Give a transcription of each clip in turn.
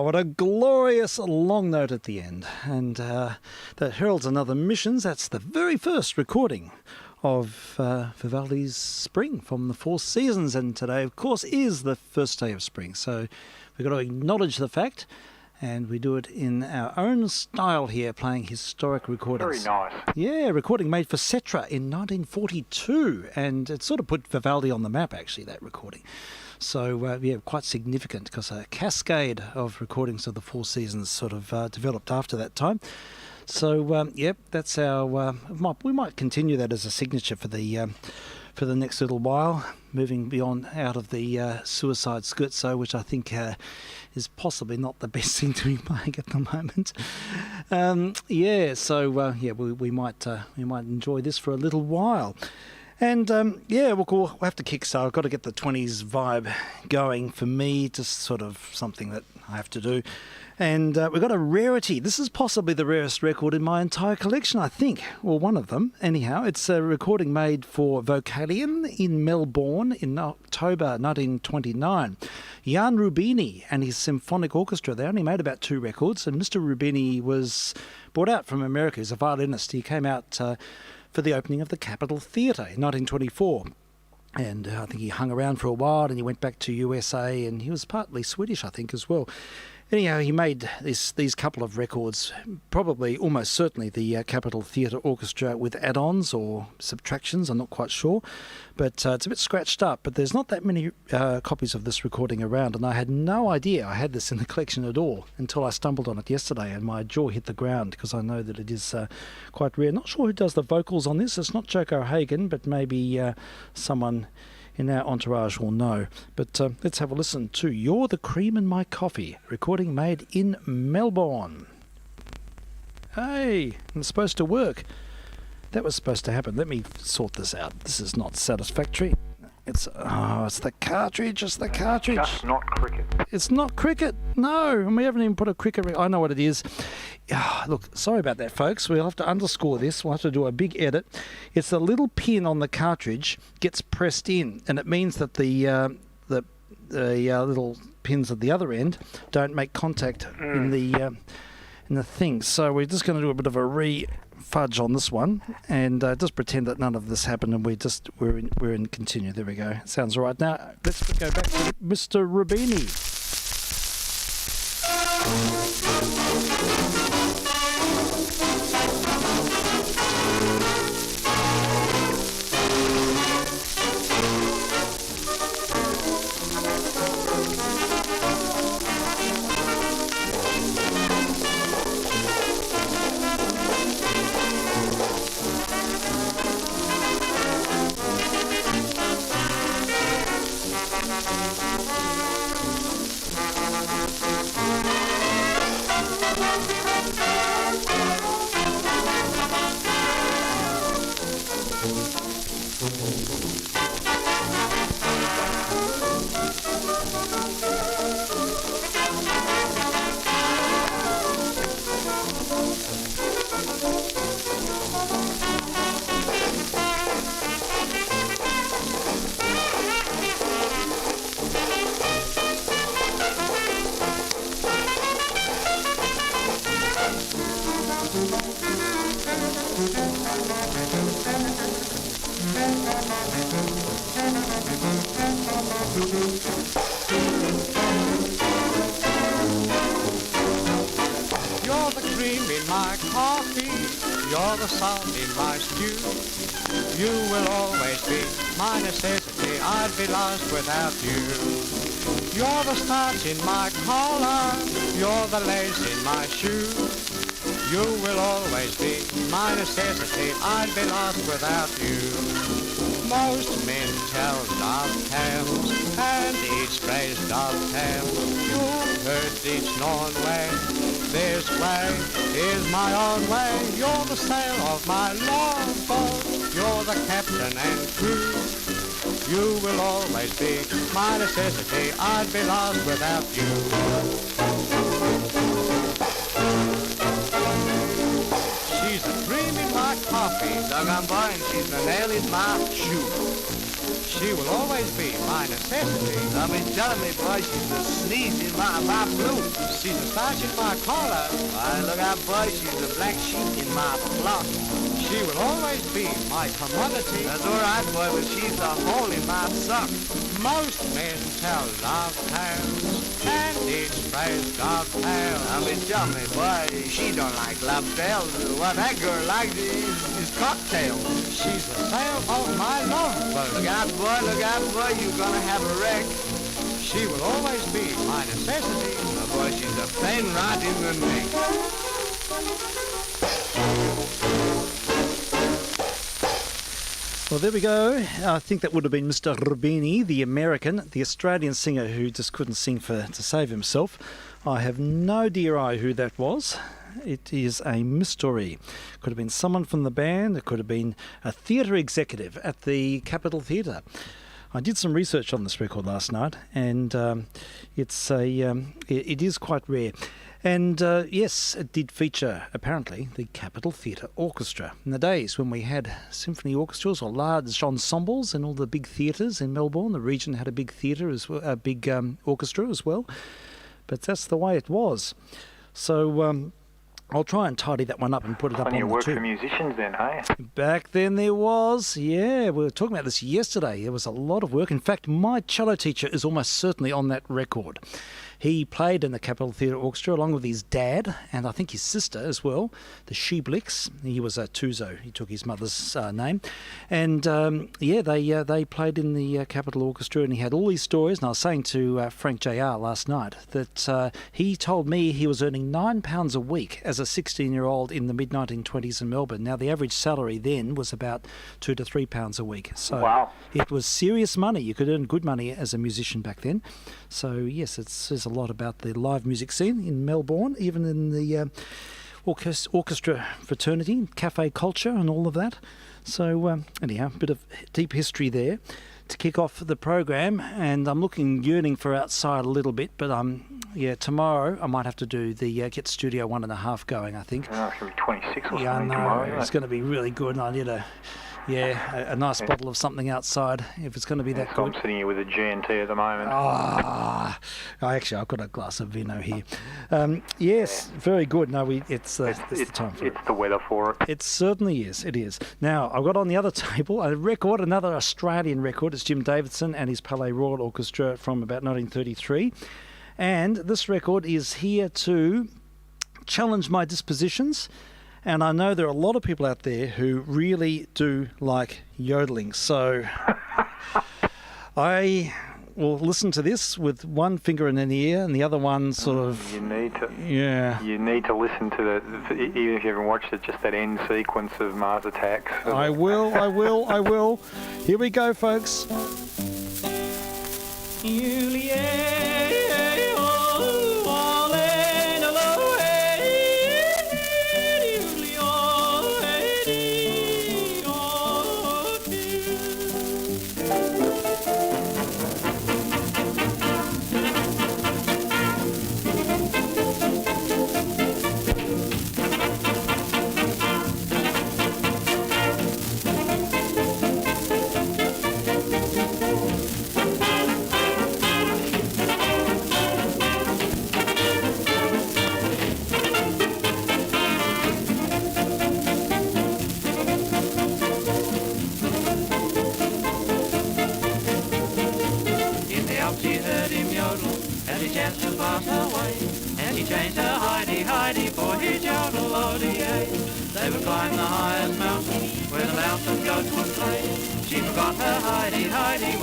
what a glorious long note at the end. And that heralds another missions. That's the very first recording of Vivaldi's Spring from the Four Seasons. And today, of course, is the first day of spring. So we've got to acknowledge the fact. And we do it in our own style here, playing historic recordings. Very nice. Yeah, recording made for Cetra in 1942. And it sort of put Vivaldi on the map, actually, that recording. So, yeah, quite significant because a cascade of recordings of the Four Seasons sort of developed after that time. So, yep, that's our... we might continue that as a signature for the next little while, moving beyond out of the suicide scherzo, which I think is possibly not the best thing to be playing at the moment. Yeah, so, yeah, we might enjoy this for a little while. And, yeah, we'll have to kickstart. I've got to get the 20s vibe going for me, just sort of something that I have to do. And we've got a rarity. This is possibly the rarest record in my entire collection, I think. Well, one of them, anyhow. It's a recording made for Vocalion in Melbourne in October 1929. Jan Rubini and his symphonic orchestra, they only made about 2 records. And Mr. Rubini was brought out from America. He's a violinist. He came out for the opening of the Capitol Theatre in 1924. And I think he hung around for a while and he went back to USA, and he was partly Swedish, I think, as well. Anyhow, he made these couple of records, probably almost certainly the Capitol Theatre Orchestra with add-ons or subtractions, I'm not quite sure. But it's a bit scratched up, but there's not that many copies of this recording around, and I had no idea I had this in the collection at all until I stumbled on it yesterday, and my jaw hit the ground because I know that it is quite rare. Not sure who does the vocals on this. It's not Joko Hagen, but maybe someone in our entourage will know. But let's have a listen to You're the Cream in My Coffee, recording made in Melbourne. Hey, it's supposed to work. That was supposed to happen. Let me sort this out. This is not satisfactory. It's the cartridge. It's the cartridge. Just not cricket. It's not cricket. No, and we haven't even put a cricket. I know what it is. Look, sorry about that, folks. We'll have to underscore this. We'll have to do a big edit. It's the little pin on the cartridge gets pressed in, and it means that the little pins at the other end don't make contact in the thing. So we're just going to do a bit of a fudge on this one, and just pretend that none of this happened, and we're in continue. There we go. Sounds all right. Now let's go back to Mr. Rubini. You're the cream in my coffee, you're the salt in my stew. You will always be my necessity, I'd be lost without you. You're the starch in my collar, you're the lace in my shoe. You will always be my necessity, I'd be lost without you. Most men tell love tales, and each phrase dovetails. You've heard each known way, this way is my own way. You're the sail of my longboat, you're the captain and crew. You will always be my necessity, I'd be lost without you. She's the cream in my coffee, dog I'm buying, she's the nail in my shoe. She will always be my necessity. I've been telling me, boy, she's a sneeze in my blue. She's a starch in my collar. Why, look out, boy, she's a black sheep in my flock. She will always be my commodity. That's all right, boy, but she's a hole in my sock. Most men tell love tales, and each phrase dovetails. I've been telling me, boy, she don't like love tales. What that girl likes is cocktails. She's the sail of my longboat. Look out, boy, you're gonna have a wreck. She will always be my necessity. Oh, boy, she's a pain right in the neck. Well, there we go. I think that would have been Mr. Rubini, the American, the Australian singer who just couldn't sing to save himself. I have no idea who that was. It is a mystery. Could have been someone from the band. It could have been a theatre executive at the Capitol Theatre. I did some research on this record last night, and it is quite rare. And yes, it did feature, apparently, the Capitol Theatre Orchestra. In the days when we had symphony orchestras or large ensembles in all the big theatres in Melbourne, the region had a big theatre as well, a big orchestra as well. But that's the way it was. So I'll try and tidy that one up and put it up on the Plenty of work tube. for musicians then, hey? Back then there was, yeah, we were talking about this yesterday. There was a lot of work. In fact, my cello teacher is almost certainly on that record. He played in the Capitol Theatre Orchestra along with his dad and I think his sister as well, the Sheblix. He was a Tuzo. He took his mother's name. And they played in the Capitol Orchestra, and he had all these stories. And I was saying to Frank JR last night that he told me he was earning £9 a week as a 16-year-old in the mid-1920s in Melbourne. Now, the average salary then was about £2 to £3 a week. So Wow. It was serious money. You could earn good money as a musician back then. So, yes, it says a lot about the live music scene in Melbourne, even in the orchestra fraternity, cafe culture and all of that. So, anyhow, a bit of deep history there to kick off the program. And I'm yearning for outside a little bit, but tomorrow I might have to do the get Studio 1.5 going, I think. Oh, it's going to be 26 or Yeah, I something know. tomorrow, isn't It's it? going to be really good, and I need a nice bottle of something outside if it's going to be that So I'm good. sitting here with a G&T at the moment. I've got a glass of vino here. Yes, very good. No, it's the time for it. It's the weather for it. It certainly is. It is. Now, I've got on the other table a record, another Australian record. It's Jim Davidson and his Palais Royal Orchestra from about 1933. And this record is here to challenge my dispositions. And I know there are a lot of people out there who really do like yodeling. So I will listen to this with one finger in an ear and the other one sort of... You need to. Yeah. You need to listen to even if you haven't watched it, just that end sequence of Mars Attacks. I will. Here we go, folks. Changed her Heidi for his yodel-o-dee-ay. They would climb the highest mountain where the mountain goats would play. She forgot her Heidi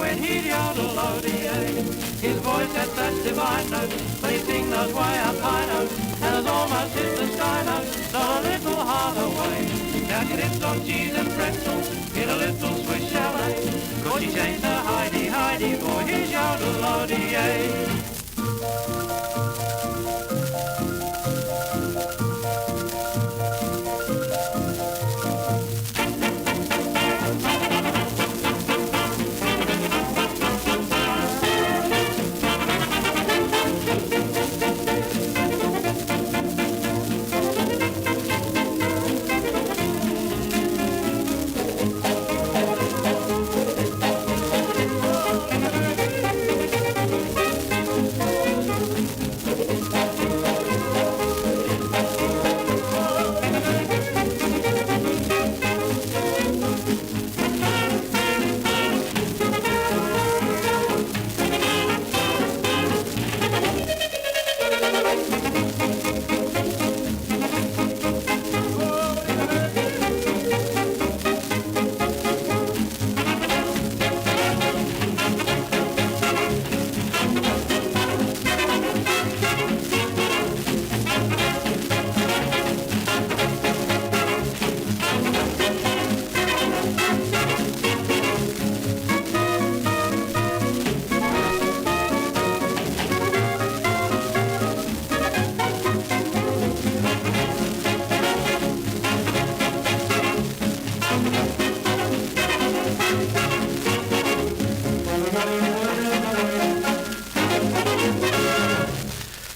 when he'd yodel-o-dee-ay. His voice had such divine notes, but he'd sing those way up high notes, and as almost hit the sky notes, not a little heart away. Now she lives on cheese and pretzels in a little Swiss chalet, 'cause she changed her Heidi for his yodel-o-dee-ay.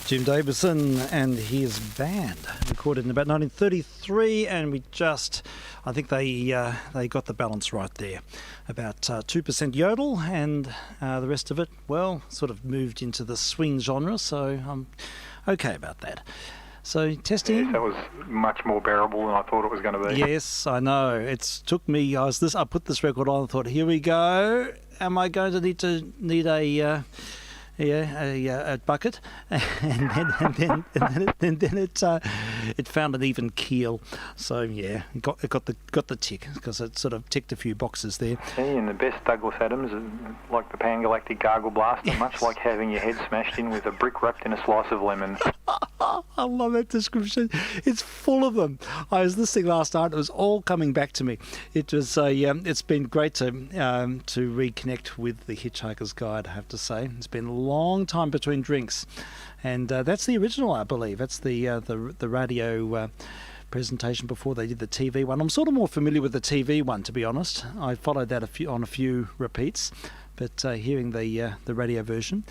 Jim Davison and his band, recorded in about 1933, and I think they got the balance right there. About 2% yodel, and the rest of it, well, sort of moved into the swing genre, so I'm okay about that. So testing. Yes, that was much more bearable than I thought it was going to be. Yes, I know. It took me. I put this record on and thought, here we go. Am I going to need a bucket, and then it found an even keel. So yeah, it got the tick, because it sort of ticked a few boxes there. See, and the best Douglas Adams, like the Pan-Galactic Gargle Blaster, much like having your head smashed in with a brick wrapped in a slice of lemon. I love that description. It's full of them. I was listening last night. It was all coming back to me. It was it's been great to reconnect with the Hitchhiker's Guide, I have to say. It's been a long time between drinks, and that's the original, I believe. That's the radio presentation before they did the TV one. I'm sort of more familiar with the TV one, to be honest. I followed that on a few repeats, but hearing the radio version,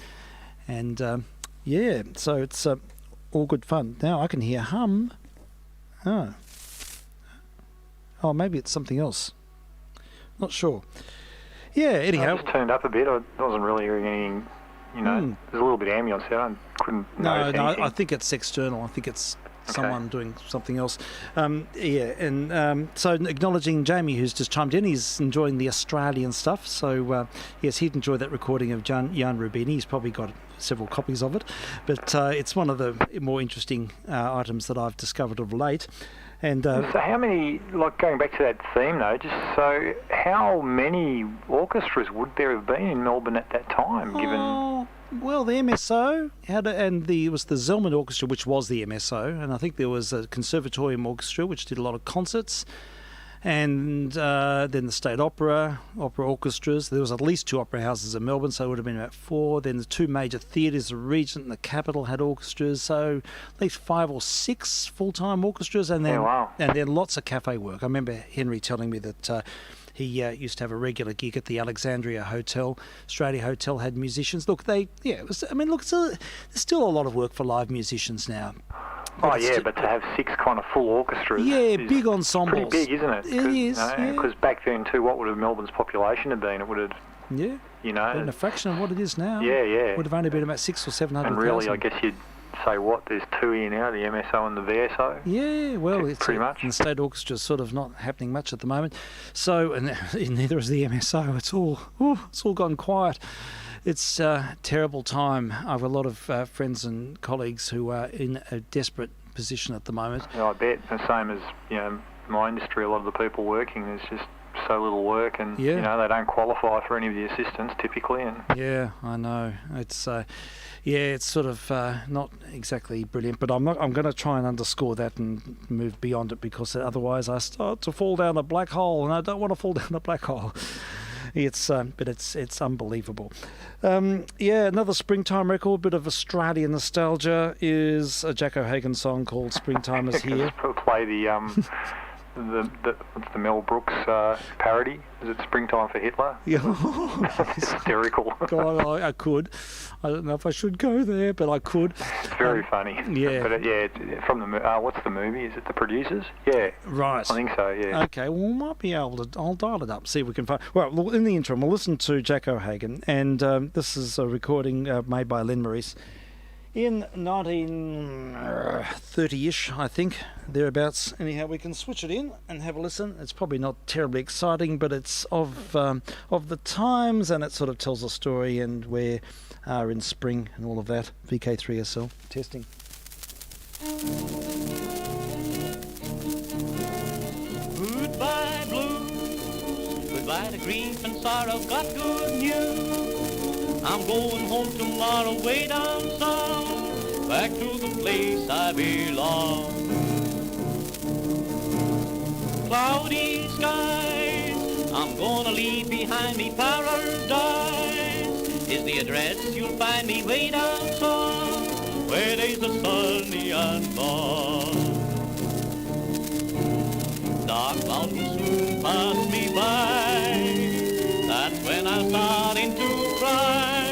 and so it's all good fun. Now I can hear hum. Oh, maybe it's something else. Not sure. Yeah, anyhow. I just turned up a bit. I wasn't really hearing anything. There's a little bit of ambience there. I couldn't notice anything. I think it's external. I think it's someone doing something else. So acknowledging Jamie, who's just chimed in, he's enjoying the Australian stuff. So yes, he'd enjoy that recording of Jan Rubini. He's probably got several copies of it, but it's one of the more interesting items that I've discovered of late. And so how many, like going back to that theme though, just so how many orchestras would there have been in Melbourne at that time, given... Well, the MSO it was the Zelman Orchestra, which was the MSO, and I think there was a Conservatorium Orchestra, which did a lot of concerts, and then the State Opera orchestras. There was at least 2 opera houses in Melbourne, so it would have been about 4. Then the 2 major theatres, the Regent and the Capitol, had orchestras, so at least 5 or 6 full-time orchestras, and then and then lots of cafe work. I remember Henry telling me that he used to have a regular gig at the Alexandria Hotel. Australia Hotel had musicians. Look, there's still a lot of work for live musicians now. But to have 6 kind of full orchestras is big ensembles. Pretty big, isn't it? It is, because back then too, what would have Melbourne's population have been? It would have... Yeah. Been a fraction of what it is now. Yeah. Would have only been about 600,000 or 700,000. And really, I guess you'd say there's 2 here now, the MSO and the VSO. Yeah, well, it's pretty much. And the state orchestra's sort of not happening much at the moment. So, and neither is the MSO. It's all gone quiet. It's a terrible time. I have a lot of friends and colleagues who are in a desperate position at the moment. Yeah, I bet. The same as my industry. A lot of the people working, there's just so little work, and they don't qualify for any of the assistance typically. And yeah, I know. It's it's sort of not exactly brilliant, but I'm going to try and underscore that and move beyond it, because otherwise I start to fall down a black hole, and I don't want to fall down a black hole. But it's unbelievable. Another springtime record, bit of Australian nostalgia, is a Jack O'Hagan song called "Springtime Is Here." Play what's the Mel Brooks parody? Is it "Springtime for Hitler"? Yeah, that's hysterical. God, I could. I don't know if I should go there, but I could. It's very funny. Yeah. But it's from the what's the movie? Is it The Producers? Yeah. Right. I think so. Yeah. Okay. Well, we might be able to. I'll dial it up, see if we can find. Well, in the interim, we'll listen to Jack O'Hagan, and this is a recording made by Len Maurice in 1930-ish, I think, thereabouts. Anyhow, we can switch it in and have a listen. It's probably not terribly exciting, but it's of the times, and it sort of tells a story, and we are in spring and all of that. vk3sl testing. Goodbye blues, goodbye to grief and sorrow, got good news. I'm going home tomorrow way down south, back to the place I belong. Cloudy skies, I'm gonna leave behind me paradise, is the address you'll find me way down south, where days are sunny and warm. Dark mountains soon pass me by, that's when I'm starting to cry.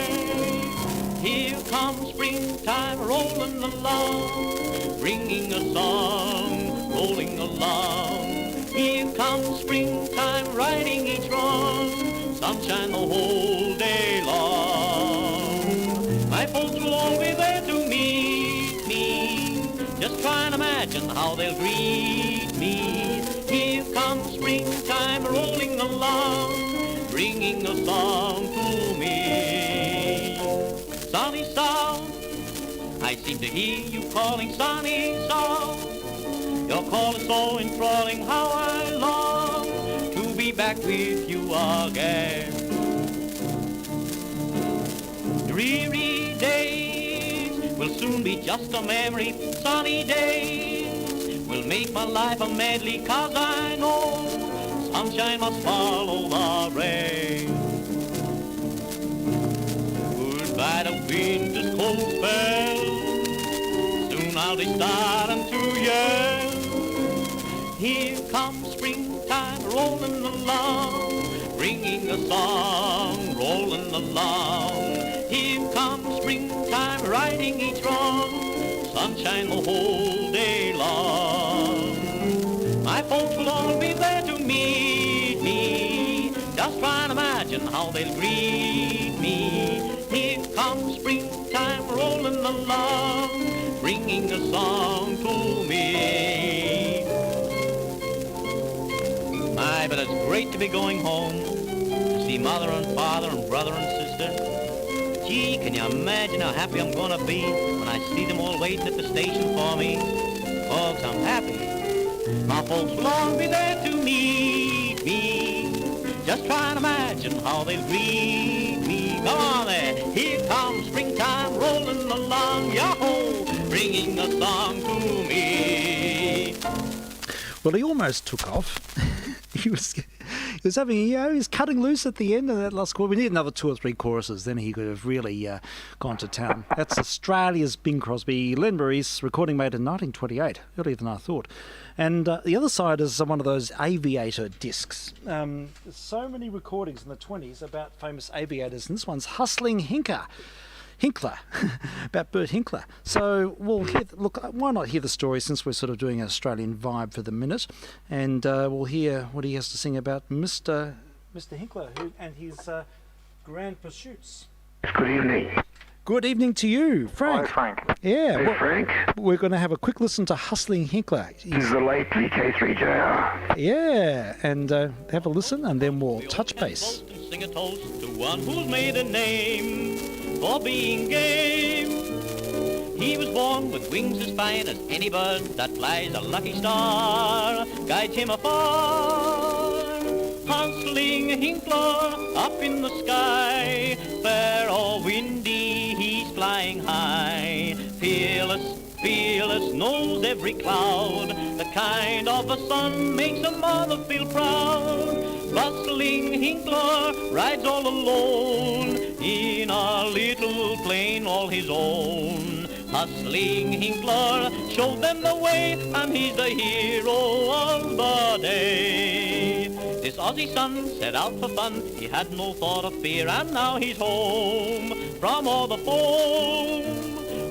Here comes springtime rolling along, bringing a song, rolling along. Here comes springtime righting each wrong, sunshine the whole day long. My folks will all be there to meet me, just try and imagine how they'll greet me. Here comes springtime rolling along, bringing a song to me. Sunny South, I seem to hear you calling sunny South. Your call is so enthralling, how I long to be back with you again. Dreary days will soon be just a memory. Sunny days will make my life a medley, 'cause I know sunshine must follow the rain. Goodbye to winter's cold spell, soon I'll be starting to yell. Here comes springtime rolling along, bringing a song, rolling along. Here comes springtime righting each wrong, sunshine the whole day long. My folks will all be there to meet me, just try and imagine how they'll greet me. Here comes springtime rolling along, bringing a song to me. My, but it's great to be going home, to see mother and father and brother and sister. Gee, can you imagine how happy I'm gonna be when I see them all waiting at the station for me? Folks, I'm happy. My folks will all be there to meet me, just try and imagine how they'll greet me. Come on there, here comes springtime rolling along, yahoo, bringing a song to me. Well, he almost took off. he was having, he was cutting loose at the end of that last chorus. We need another 2 or 3 choruses, then he could have really gone to town. That's Australia's Bing Crosby, Len Maurice, recording made in 1928, earlier than I thought. And the other side is one of those aviator discs. There's so many recordings in the 20s about famous aviators, and this one's Hustling Hinkler, about Bert Hinkler. So we'll look, why not hear the story, since we're sort of doing an Australian vibe for the minute, and we'll hear what he has to sing about Mr. Hinkler and his grand pursuits. Good evening. Good evening to you, Frank. Hi, Frank. Yeah. Hey, Frank. We're going to have a quick listen to Hustling Hinkler. This is the late vk3sl. Yeah, and have a listen, and then we'll touch base. Sing a toast to one who's made a name for being game. He was born with wings as fine as any bird that flies. A lucky star guides him afar. Hustling Hinkler up in the sky, fair or windy, he's flying high. Fearless, fearless, knows every cloud. The kind of a son makes a mother feel proud. Bustling Hinkler rides all alone in a little plane all his own. Hustling Hinkler showed them the way, and he's the hero of the day. This Aussie son set out for fun, he had no thought of fear, and now he's home from all the foam.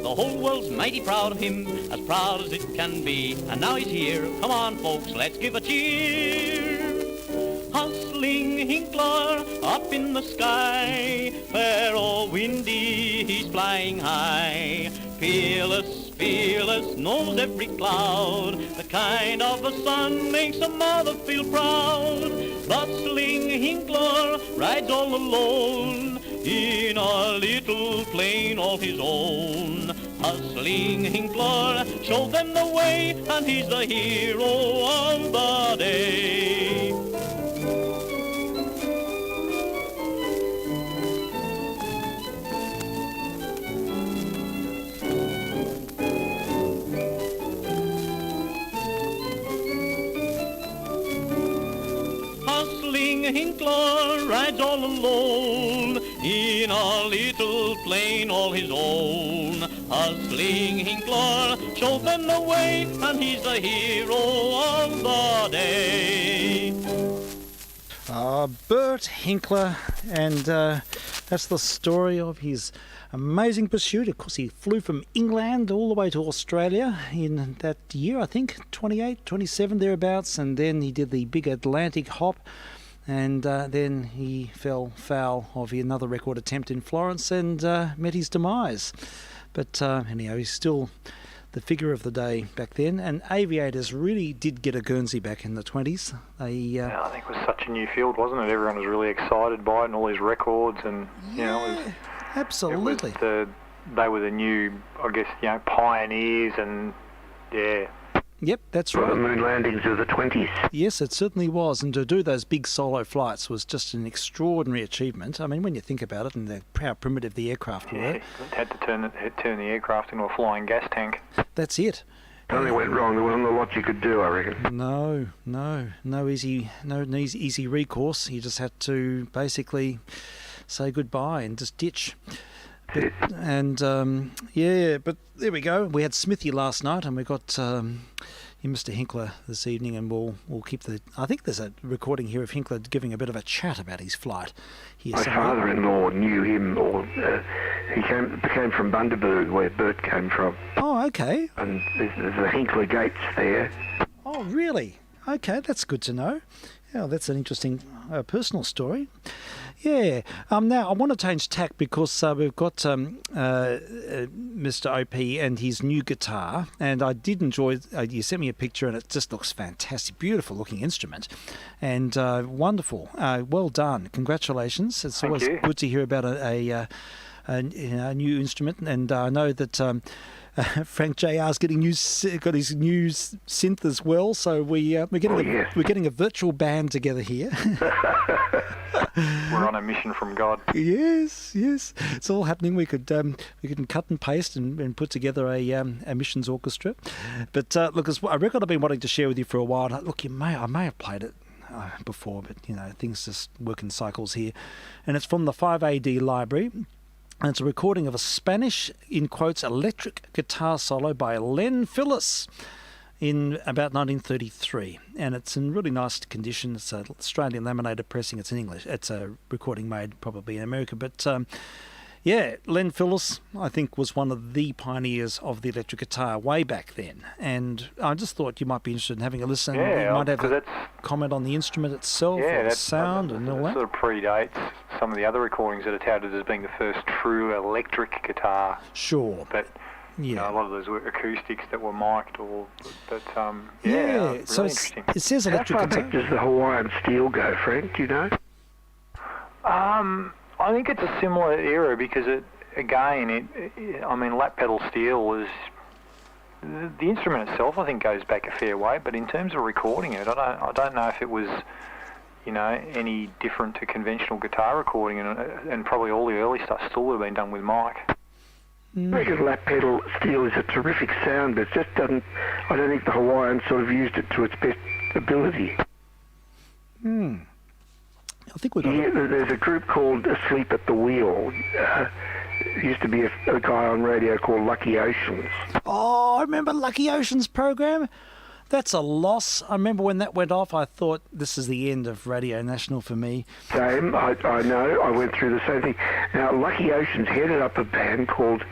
The whole world's mighty proud of him, as proud as it can be, and now he's here. Come on, folks, let's give a cheer. Hustling Hinkler up in the sky, fair or windy, he's flying high. Fearless, fearless, knows every cloud. The kind of a son makes a mother feel proud. Bustling Hinkler rides all alone in a little plane all his own. Hustling Hinkler showed them the way, and he's the hero of the day. Hinkler rides all alone in a little plane all his own. Hustling Hinkler shows them the way, and he's the hero of the day. Bert Hinkler, and That's the story of his amazing pursuit. Of course, he flew from England all the way to Australia in that year, I think, 28, 27 thereabouts, and then he did the big Atlantic hop, and then he fell foul of another record attempt in Florence and met his demise. But anyhow, he's still the figure of the day back then, and aviators really did get a Guernsey back in the 20s. Yeah, I think it was such a new field, wasn't it? Everyone was really excited by it and all these records, and absolutely. They were the new, I guess, pioneers, and yeah. Yep, that's Well, the right. moon landings of the 20s. Yes, it certainly was, and to do those big solo flights was just an extraordinary achievement. I mean, when you think about it, and how primitive the aircraft were, Had to turn the aircraft into a flying gas tank. that's it. It only went wrong. There wasn't a lot you could do, I reckon. No easy recourse. You just had to basically say goodbye and just ditch. But, and but there we go. We had Smithy last night, and we got Mr. Hinkler this evening, and we'll keep the. I think there's a recording here of Hinkler giving a bit of a chat about his flight. Here My somewhere. father-in-law knew him, or he came from Bundaberg, where Bert came from, Oh, okay. and there's the Hinkler Gates there. Oh, really? Okay, that's good to know. Yeah, that's an interesting personal story. Yeah. Now, I want to change tack because we've got Mr. OP and his new guitar, and I did enjoy. You sent me a picture, and it just looks fantastic, beautiful looking instrument, and wonderful. Well done. Congratulations. It's Thank always you. good to hear about a new instrument, and I know that. Frank JR's got his new synth as well, so we're getting a virtual band together here. We're on a mission from God. Yes, it's all happening. We can cut and paste and put together a missions orchestra. But look, it's a record I've been wanting to share with you for a while. Look, I may have played it before, but things just work in cycles here. And it's from the 5AD library. And it's a recording of a Spanish, in quotes, electric guitar solo by Len Phillis in about 1933. And it's in really nice condition. It's an Australian laminated pressing. It's in English. It's a recording made probably in America. But Len Phillis, I think, was one of the pioneers of the electric guitar way back then. And I just thought you might be interested in having a listen. Yeah, You might have 'cause a that's- comment on the instrument itself, or the that's sound and all that. sort of predates some of the other recordings that are touted as being the first true electric guitar. Sure. But Yeah. a lot of those were acoustics that were mic'd, but So really it's, interesting. it says How electric far guitar. back does the Hawaiian steel go, Frank? Do you know? I think it's a similar era because lap pedal steel was. The instrument itself, I think, goes back a fair way, but in terms of recording it, I don't know if it was, any different to conventional guitar recording, and probably all the early stuff still would have been done with mic. I reckon lap pedal steel is a terrific sound, but it just doesn't. I don't think the Hawaiians sort of used it to its best ability. I think we've got Yeah, there's a group called Asleep at the Wheel. Used to be a guy on radio called Lucky Oceans. Oh, I remember Lucky Ocean's program. That's a loss. I remember when that went off, I thought this is the end of Radio National for me. Same, I know, I went through the same thing. Now, Lucky Oceans headed up a band called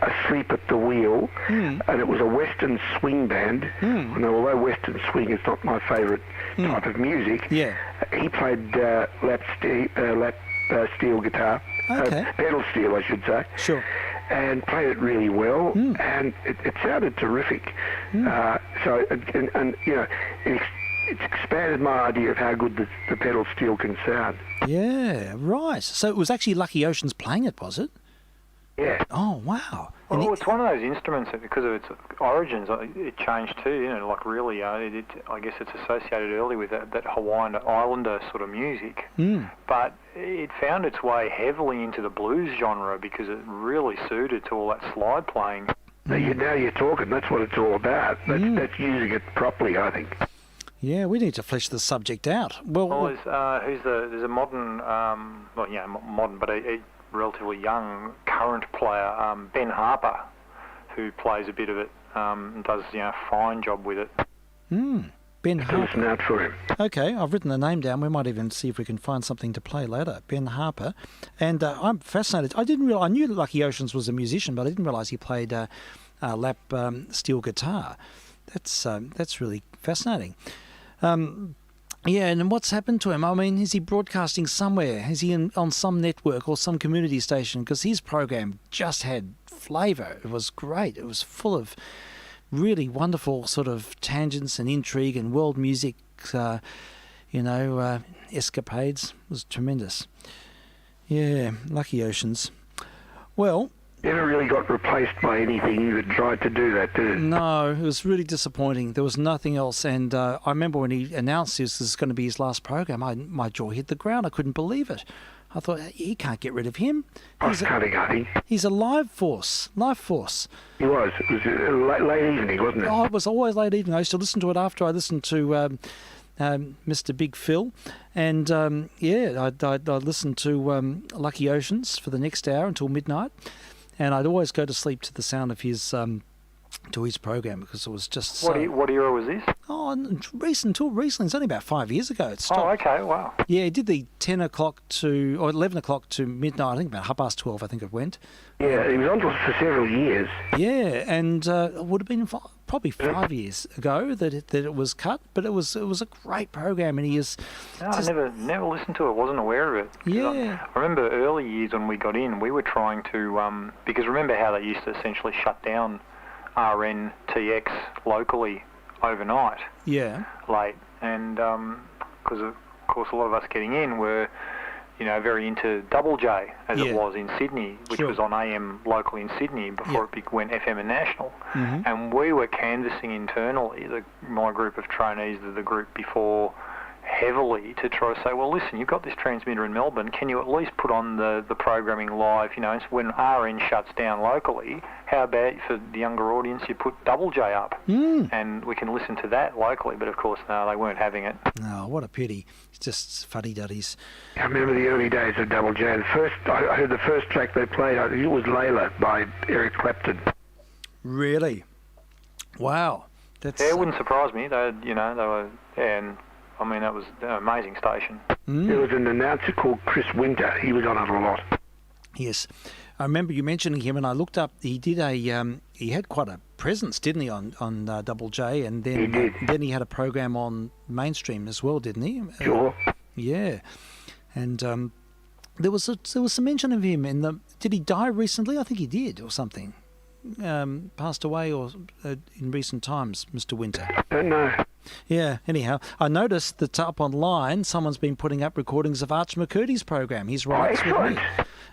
Asleep at the Wheel, and it was a Western swing band. Now, although Western swing is not my favourite type of music, Yeah. he played lap steel guitar, Okay. pedal steel, I should say. Sure. And played it really well, and it sounded terrific. It's expanded my idea of how good the pedal steel can sound. Yeah, right. So it was actually Lucky Oceans playing it, was it? Yeah. Oh, wow. And Well, it's one of those instruments that, because of its origins, it changed too. Really, I guess it's associated early with that Hawaiian Islander sort of music. But it found its way heavily into the blues genre because it really suited to all that slide playing. Now you're talking. That's what it's all about. That's using it properly, I think. Yeah, we need to flesh the subject out. Well, there's a modern, modern, but a relatively young current player, Ben Harper, who plays a bit of it and does a fine job with it. Ben to listen Harper. out for him. Okay, I've written the name down. We might even see if we can find something to play later. Ben Harper. And I'm fascinated. I didn't realize, I knew Lucky Oceans was a musician, but I didn't realise he played lap steel guitar. That's really fascinating. Yeah, and what's happened to him? I mean, is he broadcasting somewhere? Is he on some network or some community station? Because his program just had flavour. It was great. It was full of really wonderful sort of tangents and intrigue and world music, escapades. It was tremendous. Yeah, Lucky Oceans. Well, Never really got replaced by anything that tried to do that, did it? no, it was really disappointing. There was nothing else. And I remember when he announced this was going to be his last program, my jaw hit the ground. I couldn't believe it. I thought, he can't get rid of him. Cutting. He's a life force. He was. It was late evening, wasn't it? Oh, it was always late evening. I used to listen to it after I listened to Mr. Big Phil. And, I'd listen to Lucky Oceans for the next hour until midnight. And I'd always go to sleep to the sound of his program because it was just so... What era was this? Oh, until recently. It's only about 5 years ago. It stopped. Oh, okay, wow. Yeah, he did the 10 o'clock to... or 11 o'clock to midnight. I think about 12:30, I think it went. Yeah, he was on for several years. Yeah, and it would have been probably 5 years ago that it was cut, but it was a great program, and he is... No, I never listened to it, wasn't aware of it. Yeah. I remember early years when we got in, we were trying to... because remember how they used to essentially shut down RNTX locally overnight, Yeah. late, and because of course a lot of us getting in were, very into Double J as it was in Sydney, which Sure. was on AM locally in Sydney before it went FM and national, Mm-hmm. and we were canvassing internally, my group of trainees, the group before, heavily to try to say, well, listen, you've got this transmitter in Melbourne, can you at least put on the programming live, when RN shuts down locally, how about for the younger audience you put Double J up and we can listen to that locally, but of course, no, they weren't having it. Oh, what a pity. It's just fuddy-duddies. I remember the early days of Double J. I heard the first track they played, I think it was Layla by Eric Clapton. Really? Wow. That's... Yeah, it wouldn't surprise me. They were, and I mean, that was an amazing station. There was an announcer called Chris Winter. He was on it a lot. Yes. I remember you mentioning him, and I looked up, he did he had quite a presence, didn't he, on Double J, and then He did. Then he had a program on mainstream as well, didn't he? Sure. Yeah. And there was some mention of him did he die recently? I think he did, or something. Passed away or in recent times, Mr. Winter. Don't know. Yeah, anyhow, I noticed that up online, someone's been putting up recordings of Arch McCurdy's program. He's right with excellent. me.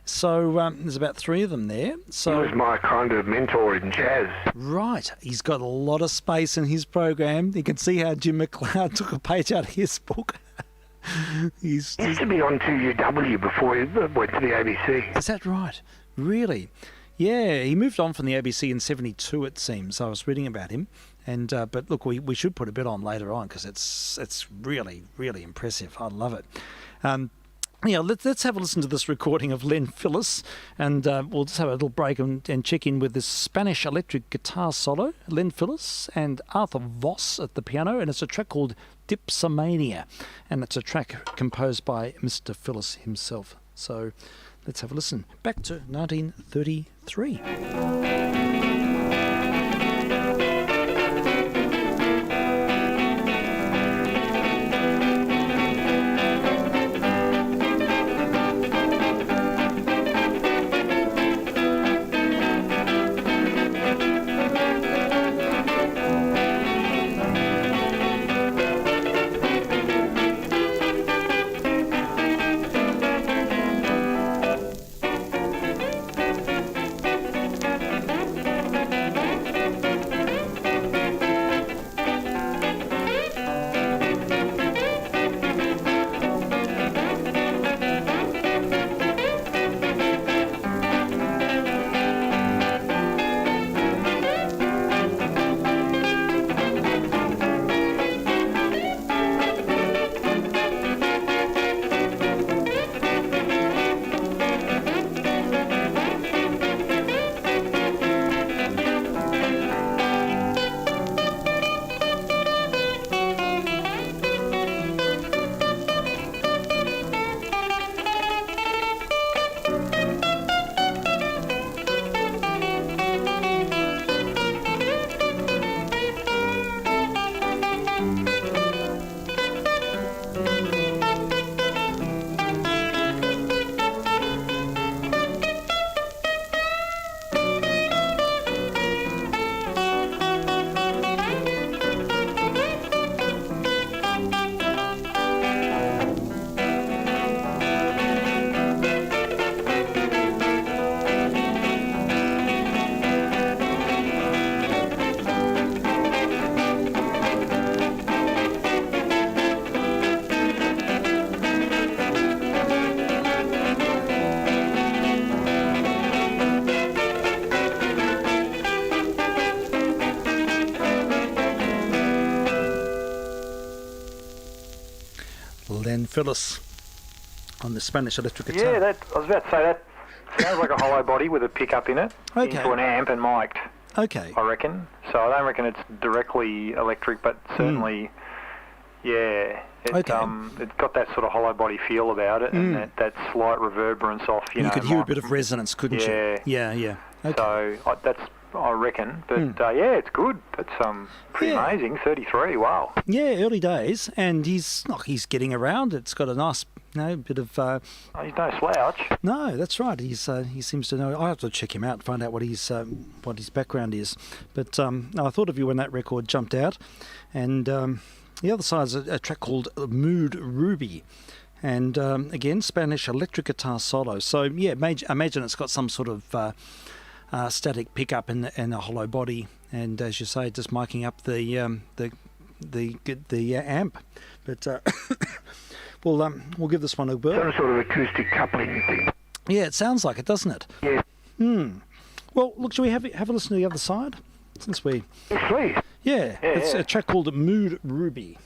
So there's about 3 of them there. He So was my kind of mentor in jazz. right, he's got a lot of space in his program. You can see how Jim McLeod took a page out of his book. He used to be on 2UW before he went to the ABC. Is that right? Really? Yeah, he moved on from the ABC in 72, it seems. I was reading about him. And but look, we should put a bit on later on because it's really, really impressive. I love it. Let's have a listen to this recording of Len Phillis, and we'll just have a little break and check in with this Spanish electric guitar solo, Len Phillis and Arthur Voss at the piano, and it's a track called Dipsomania, and it's a track composed by Mr. Phillis himself. So let's have a listen. Back to 1933. Phyllis on the Spanish electric guitar. Yeah, I was about to say that sounds like a hollow body with a pickup in it into an amp and mic'd. Okay. I reckon. So I don't reckon it's directly electric, but certainly, yeah. It's got that sort of hollow body feel about it, and that slight reverberance off. You could hear a bit of resonance, couldn't you? Yeah. Okay. So I reckon, but yeah, it's good. It's pretty amazing. 33, wow. Yeah, early days, and he's getting around. It's got a nice, bit of. He's no slouch. No, that's right. He seems to know. I have to check him out and find out what his background is. But I thought of you when that record jumped out, and the other side is a track called Mood Ruby. And again, Spanish electric guitar solo. So yeah, imagine it's got some sort of static pickup and a hollow body, and as you say, just miking up the amp. But we'll give this one a whirl. Some sort of acoustic coupling thing. Yeah, it sounds like it, doesn't it? Yeah. Well, look, shall we have a listen to the other side? Since we. Yes, please. Yeah, it's a track called Mood Ruby.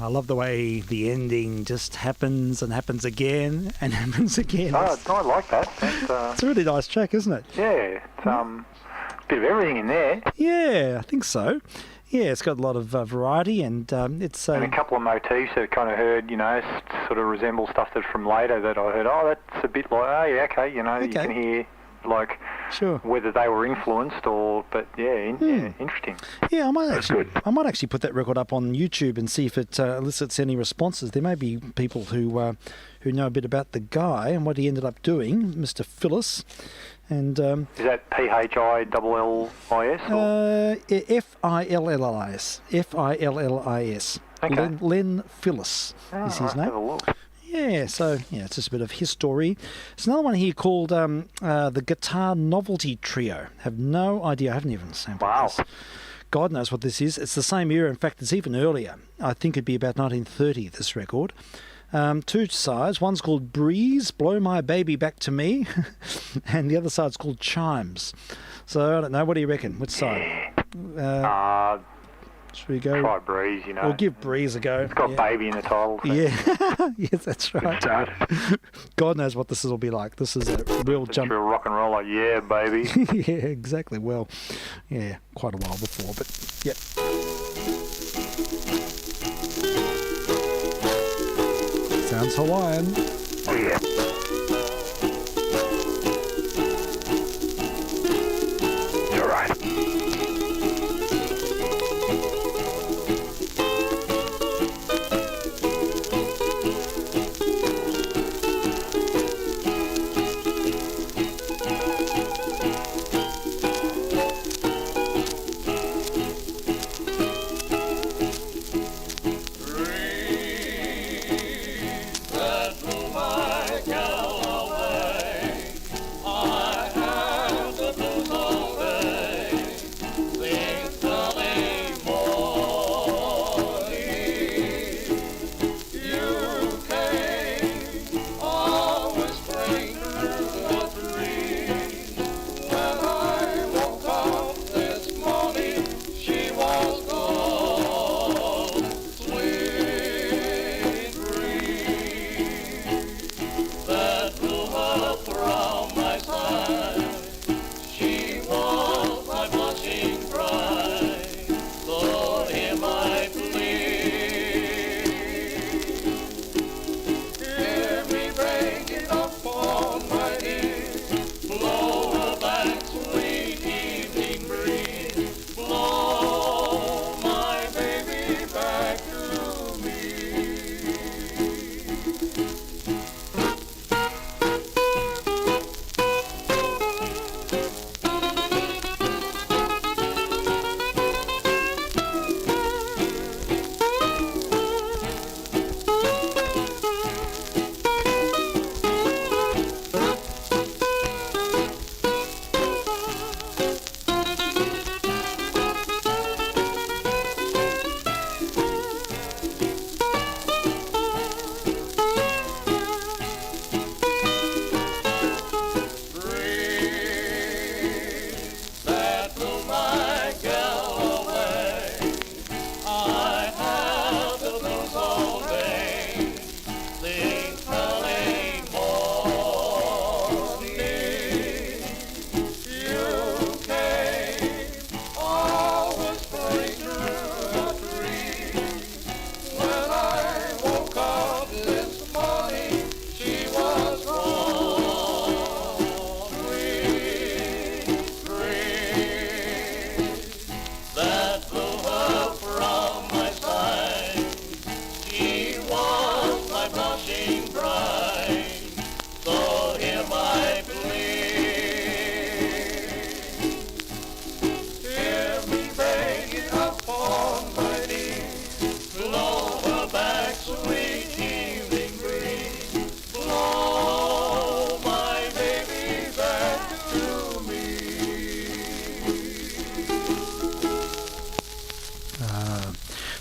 I love the way the ending just happens and happens again and happens again. Oh, I like that. It's a really nice track, isn't it? Yeah, it's a bit of everything in there. Yeah, I think so. Yeah, it's got a lot of variety, and it's... and a couple of motifs that I kind of heard, sort of resemble stuff that's from later that I heard, that's a bit like, oh, yeah, okay, you can hear, like, sure, whether they were influenced or, but yeah, interesting. Yeah, I might actually put that record up on YouTube and see if it elicits any responses. There may be people who know a bit about the guy and what he ended up doing, Mr. Phyllis. And is that Phillis? Fillis. Fillis. Okay. Len Phyllis is his name. Have a look. Yeah, so it's just a bit of his story. There's another one here called the Guitar Novelty Trio. Have no idea. I haven't even sampled this. God knows what this is. It's the same era. In fact, it's even earlier. I think it'd be about 1930, this record. Two sides. One's called Breeze, Blow My Baby Back to Me, and the other side's called Chimes. So I don't know. What do you reckon? Which side? Should we go? Try Breeze, you know. We'll give Breeze a go. It's got baby in the title. So. Yeah, yes, that's right. Start. God knows what this will be like. This is a real It's jump. real rock and roll, like, yeah, baby. Yeah, exactly. Well, yeah, quite a while before, but yep. Sounds Hawaiian. Oh, yeah. It's all right.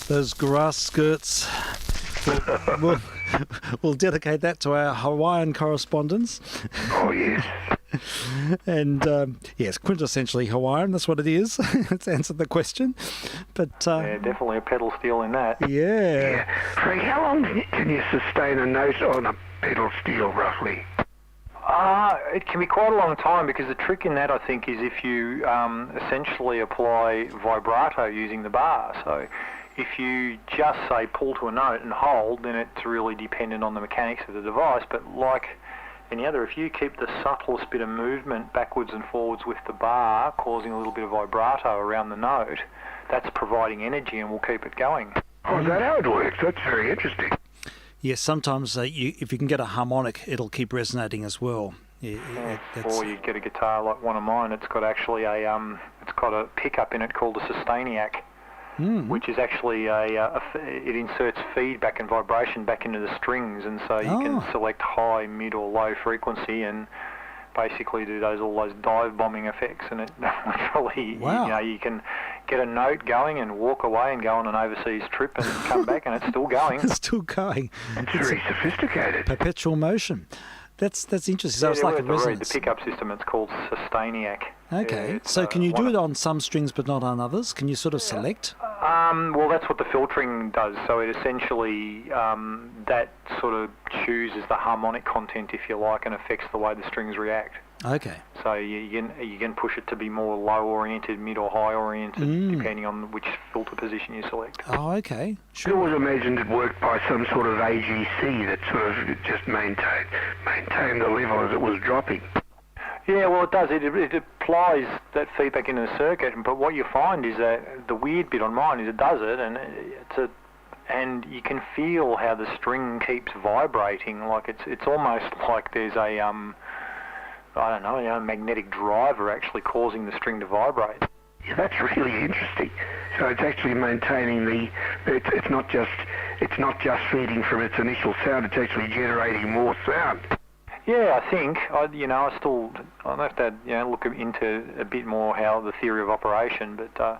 Those grass skirts. We'll dedicate that to our Hawaiian correspondents. Oh, yes. And yes, quintessentially Hawaiian, that's what it is. It's answered the question. But Yeah, definitely a pedal steel in that. yeah. Frank, how long can you sustain a note on a pedal steel, roughly? It can be quite a long time, because the trick in that, I think, is if you essentially apply vibrato using the bar. So if you just, say, pull to a note and hold, then it's really dependent on the mechanics of the device. But like any other, if you keep the subtlest bit of movement backwards and forwards with the bar, causing a little bit of vibrato around the note, that's providing energy and will keep it going. Oh, is that how it works? That's very interesting. Yes, sometimes if you can get a harmonic, it'll keep resonating as well. Or you get a guitar like one of mine. It's got actually it's got a pickup in it called a Sustainiac, which is actually it inserts feedback and vibration back into the strings, and so you can select high, mid, or low frequency, and basically do all those dive bombing effects, and it literally, you can get a note going and walk away and go on an overseas trip and come back, and it's still going. It's still going. It's very sophisticated. Perpetual motion. That's interesting. So it's like a resonance. The pickup system, it's called Sustainiac. Okay. Yeah, So can you do it on some strings but not on others? Can you sort of select? Well, that's what the filtering does. So it essentially, that sort of chooses the harmonic content, if you like, and affects the way the strings react. Okay. So you can push it to be more low-oriented, mid or high-oriented, depending on which filter position you select. Oh, okay. I Sure. always imagined it worked by some sort of AGC that sort of just maintained the level as it was dropping. Yeah, well, it does. It applies that feedback into the circuit, but what you find is that the weird bit on mine is it does it, and you can feel how the string keeps vibrating. Like it's almost like there's a I don't know, a magnetic driver actually causing the string to vibrate. Yeah, that's really interesting. So it's actually maintaining it's not just feeding from its initial sound. It's actually generating more sound. Yeah, I think I'll have to look into a bit more how the theory of operation, but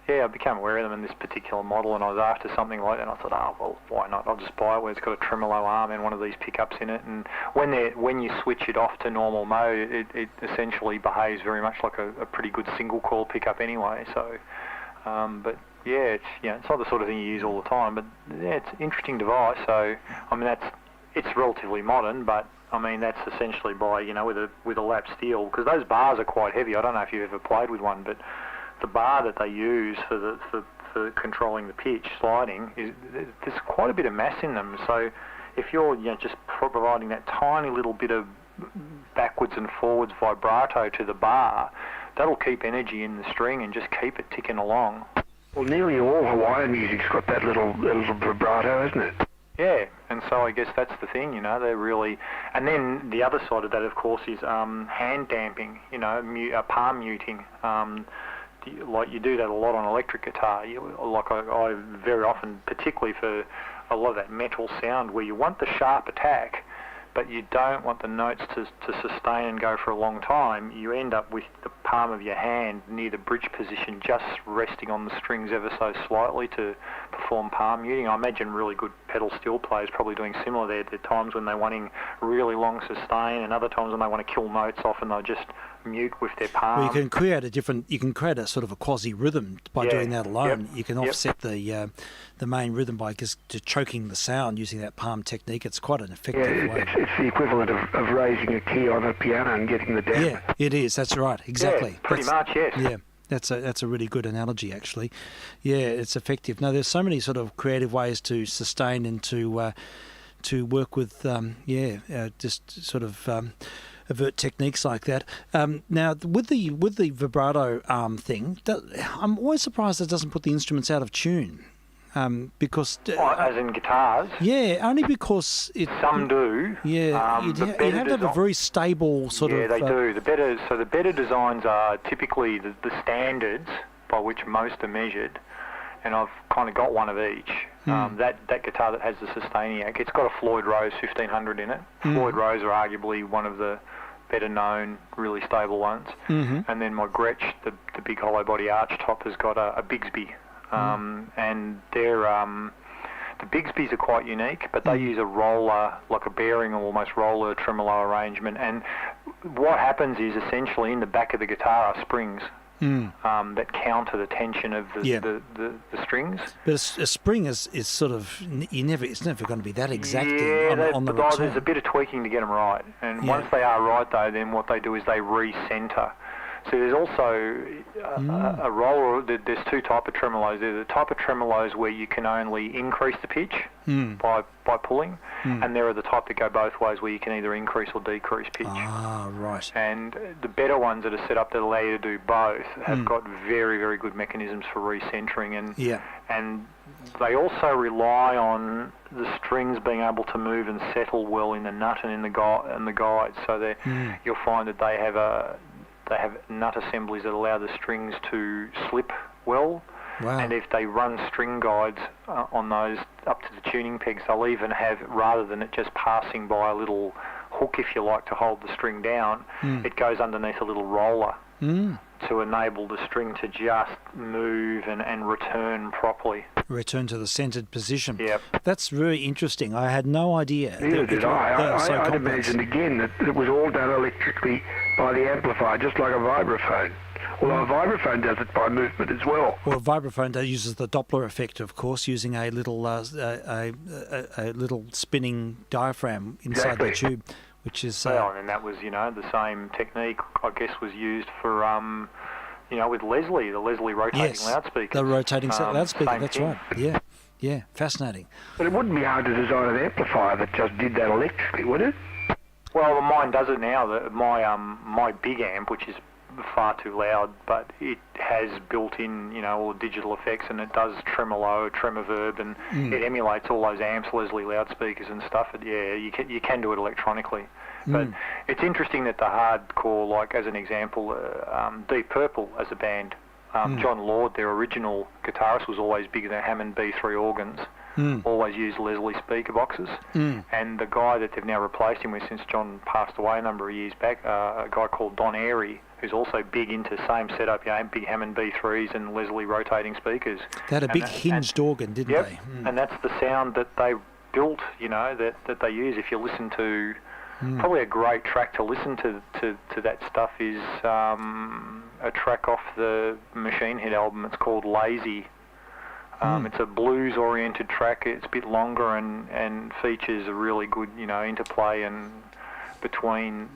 I became aware of them in this particular model, and I was after something like that, and I thought, well, why not? I'll just buy it where it's got a tremolo arm and one of these pickups in it, and when you switch it off to normal mode, it essentially behaves very much like a pretty good single coil pickup anyway. So, but yeah, it's not the sort of thing you use all the time, but yeah, it's an interesting device. So, I mean, it's relatively modern, but I mean, that's essentially by, with a lap steel, because those bars are quite heavy. I don't know if you've ever played with one, but the bar that they use for controlling the pitch sliding, there's quite a bit of mass in them. So if you're just providing that tiny little bit of backwards and forwards vibrato to the bar, that'll keep energy in the string and just keep it ticking along. Well, nearly all Hawaiian music's got that little vibrato, hasn't it? Yeah, and so I guess that's the thing, they're really... And then the other side of that, of course, is hand damping, palm muting. Like you do that a lot on electric guitar. I very often, particularly for a lot of that metal sound, where you want the sharp attack, but you don't want the notes to sustain and go for a long time, you end up with the palm of your hand near the bridge position just resting on the strings ever so slightly to perform palm muting. I imagine really good pedal steel players probably doing similar there. There are times when they're wanting really long sustain, and other times when they want to kill notes off and they'll just mute with their palm. Well, you can create a sort of a quasi rhythm by doing that alone. Yep. You can offset the main rhythm by just choking the sound using that palm technique. It's quite an effective way. It's the equivalent of raising a key on a piano and getting the damper. Yeah, it is. That's right. Exactly. Yeah, pretty much, yes. Yeah. That's a really good analogy, actually. Yeah, it's effective. Now, there's so many sort of creative ways to sustain and to work with, just sort of avert techniques like that. Now, with the vibrato arm thing, I'm always surprised it doesn't put the instruments out of tune. Because as in guitars? Yeah, only because some do. Yeah, you'd have to have a very stable sort of... Yeah, they do. The better designs are typically the standards by which most are measured, and I've kind of got one of each. That guitar that has the Sustainiac, it's got a Floyd Rose 1500 in it. Floyd Rose are arguably one of the better known, really stable ones. And then my Gretsch, the big hollow body arch top, has got a Bigsby. And they're the Bigsbys are quite unique, but they use a roller, like a bearing or almost roller tremolo arrangement. And what happens is essentially in the back of the guitar are springs that counter the tension of the strings. But a spring is sort of it's never going to be that exacting on the return. return. There's a bit of tweaking to get them right, and once they are right, though, then what they do is they re-center. So there's also a roller. There's two types of tremolos. There's the type of tremolos where you can only increase the pitch by pulling, and there are the type that go both ways where you can either increase or decrease pitch. Ah, right. And the better ones that are set up that allow you to do both have got very, very good mechanisms for recentering, and they also rely on the strings being able to move and settle well in the nut and in the guide. So you'll find that they have nut assemblies that allow the strings to slip well. Wow. And if they run string guides on those up to the tuning pegs, they'll even have, rather than it just passing by a little hook, if you like, to hold the string down, it goes underneath a little roller to enable the string to just move and return properly. Return to the centred position. Yep. That's very interesting. I had no idea. Neither did I. They're so I'd complex. imagined again that it was all done electrically by the amplifier, just like a vibraphone. Although a vibraphone does it by movement as well. Well, a vibraphone uses the Doppler effect, of course, using a little a little spinning diaphragm inside the tube, which is Well, and that was, the same technique, I guess, was used for, with Leslie, the Leslie rotating loudspeaker. The rotating loudspeaker, same that's thing. right. Yeah, fascinating. But it wouldn't be hard to design an amplifier that just did that electrically, would it? Well, mine does it now. My big amp, which is far too loud, but it has built in, all the digital effects, and it does tremolo, tremorverb, and it emulates all those amps, Leslie loudspeakers and stuff. You can do it electronically. But it's interesting that the hardcore, like as an example, Deep Purple as a band, John Lord, their original guitarist, was always bigger than Hammond B3 organs. Always used Leslie speaker boxes, and the guy that they've now replaced him with since John passed away a number of years back, a guy called Don Airy, who's also big into same setup, big Hammond B3s and Leslie rotating speakers. They had a big hinged organ, didn't they? And that's the sound that they built, that they use. If you listen to, probably a great track to listen to that stuff is a track off the Machine Head album. It's called Lazy. It's a blues-oriented track. It's a bit longer and features a really good, interplay and between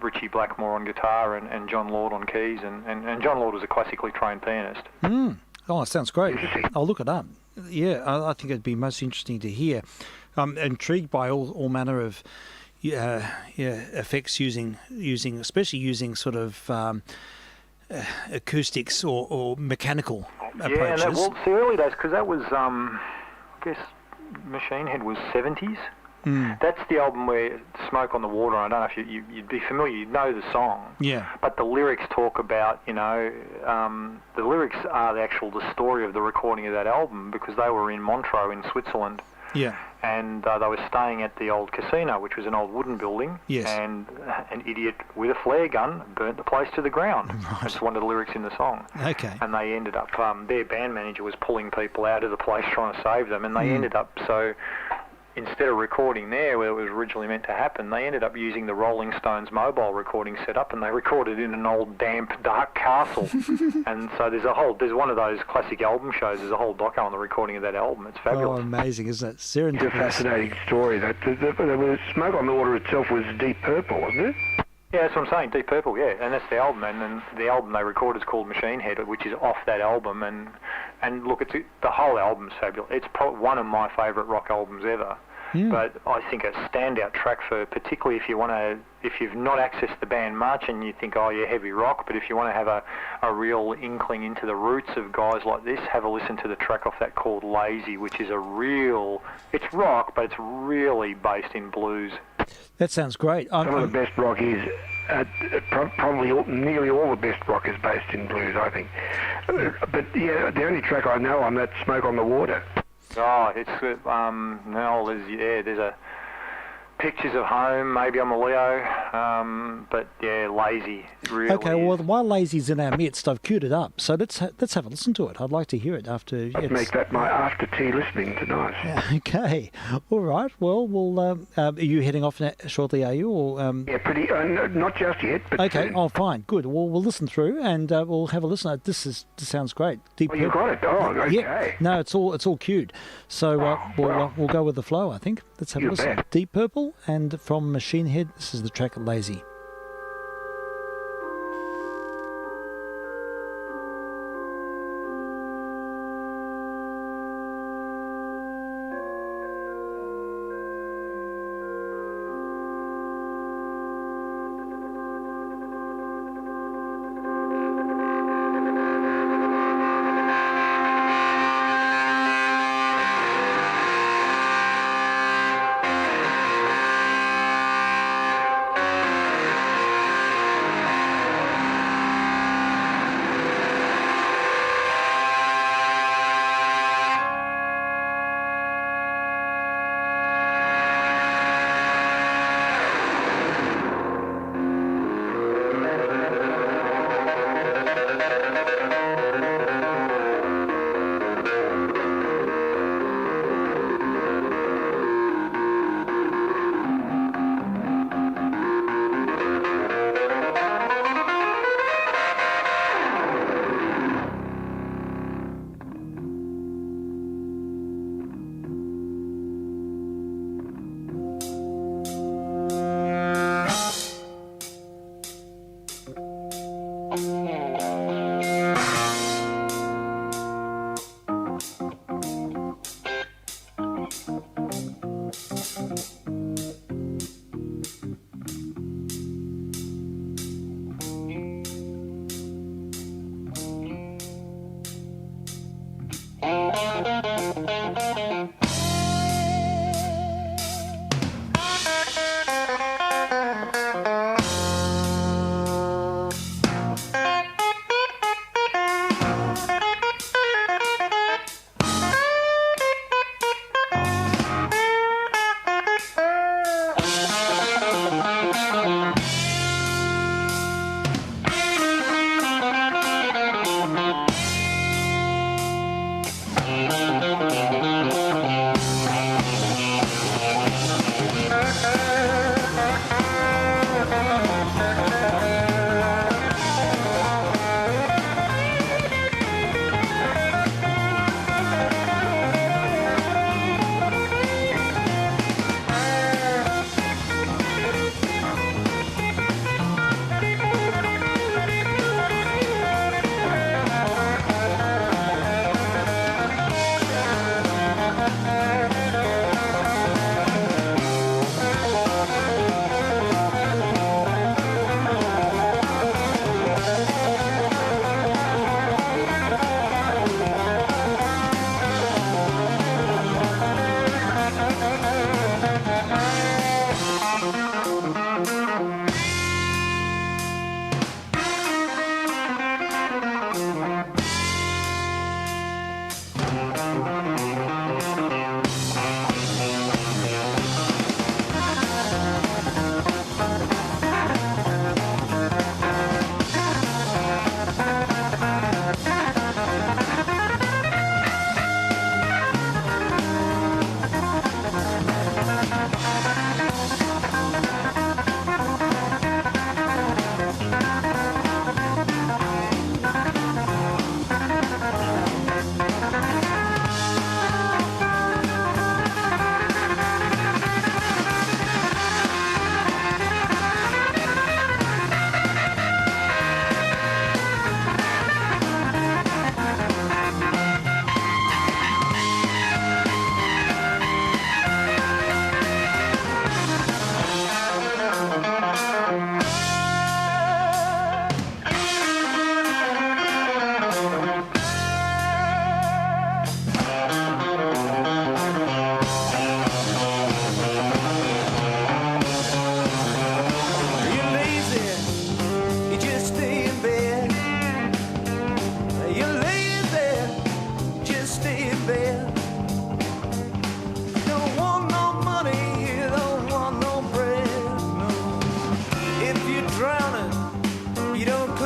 Richie Blackmore on guitar and John Lord on keys. And John Lord was a classically trained pianist. Oh, it sounds great. I'll look it up. Yeah, I think it'd be most interesting to hear. I'm intrigued by all manner of effects using especially using sort of acoustics or mechanical approaches. And the early days, because that was, I guess, Machine Head was 70s. That's the album where Smoke on the Water, I don't know if you'd be familiar, you'd know the song. Yeah. But the lyrics talk about, the lyrics are the story of the recording of that album, because they were in Montreux in Switzerland. Yeah. And they were staying at the old casino, which was an old wooden building. Yes. And an idiot with a flare gun burnt the place to the ground. Right. That's one of the lyrics in the song. Okay. And they ended up, their band manager was pulling people out of the place trying to save them, and they ended up, so instead of recording there where it was originally meant to happen, they ended up using the Rolling Stones mobile recording setup, and they recorded in an old damp dark castle. And so there's one of those classic album shows, there's a whole doco on the recording of that album. It's fabulous. Oh, amazing, isn't it? It's a Serendipitous. fascinating story. That the Smoke on the Water itself was Deep Purple, wasn't it? Yeah, that's what I'm saying, Deep Purple, yeah, and that's the album, and then the album they recorded is called Machine Head, which is off that album, and look, the whole album's fabulous. It's probably one of my favourite rock albums ever. But I think a standout track for, particularly if you've not accessed the band much and you think, heavy rock, but if you want to have a real inkling into the roots of guys like this, have a listen to the track off that called Lazy, which is it's rock, but it's really based in blues. That sounds great. Some of the best rock is, nearly all the best rock is based in blues, I think. But yeah, the only track I know on that Smoke on the Water. Oh, it's there's a Pictures of Home, maybe I'm a Leo, but yeah, Lazy, really. Okay, well, while Lazy's in our midst, I've queued it up, so let's have a listen to it. I'd like to hear it after. Let's make that my after tea listening tonight. Yeah, okay, all right. Well, are you heading off shortly? Are you? Or yeah, pretty. Not just yet. But okay. soon. Oh, fine. Good. Well, we'll listen through and we'll have a listen. This sounds great. Oh, you got it. Oh, okay. Yeah. No, it's all queued. So we'll go with the flow. I think. Let's have a listen. Bet. Deep Purple, and from Machine Head, this is the track Lazy.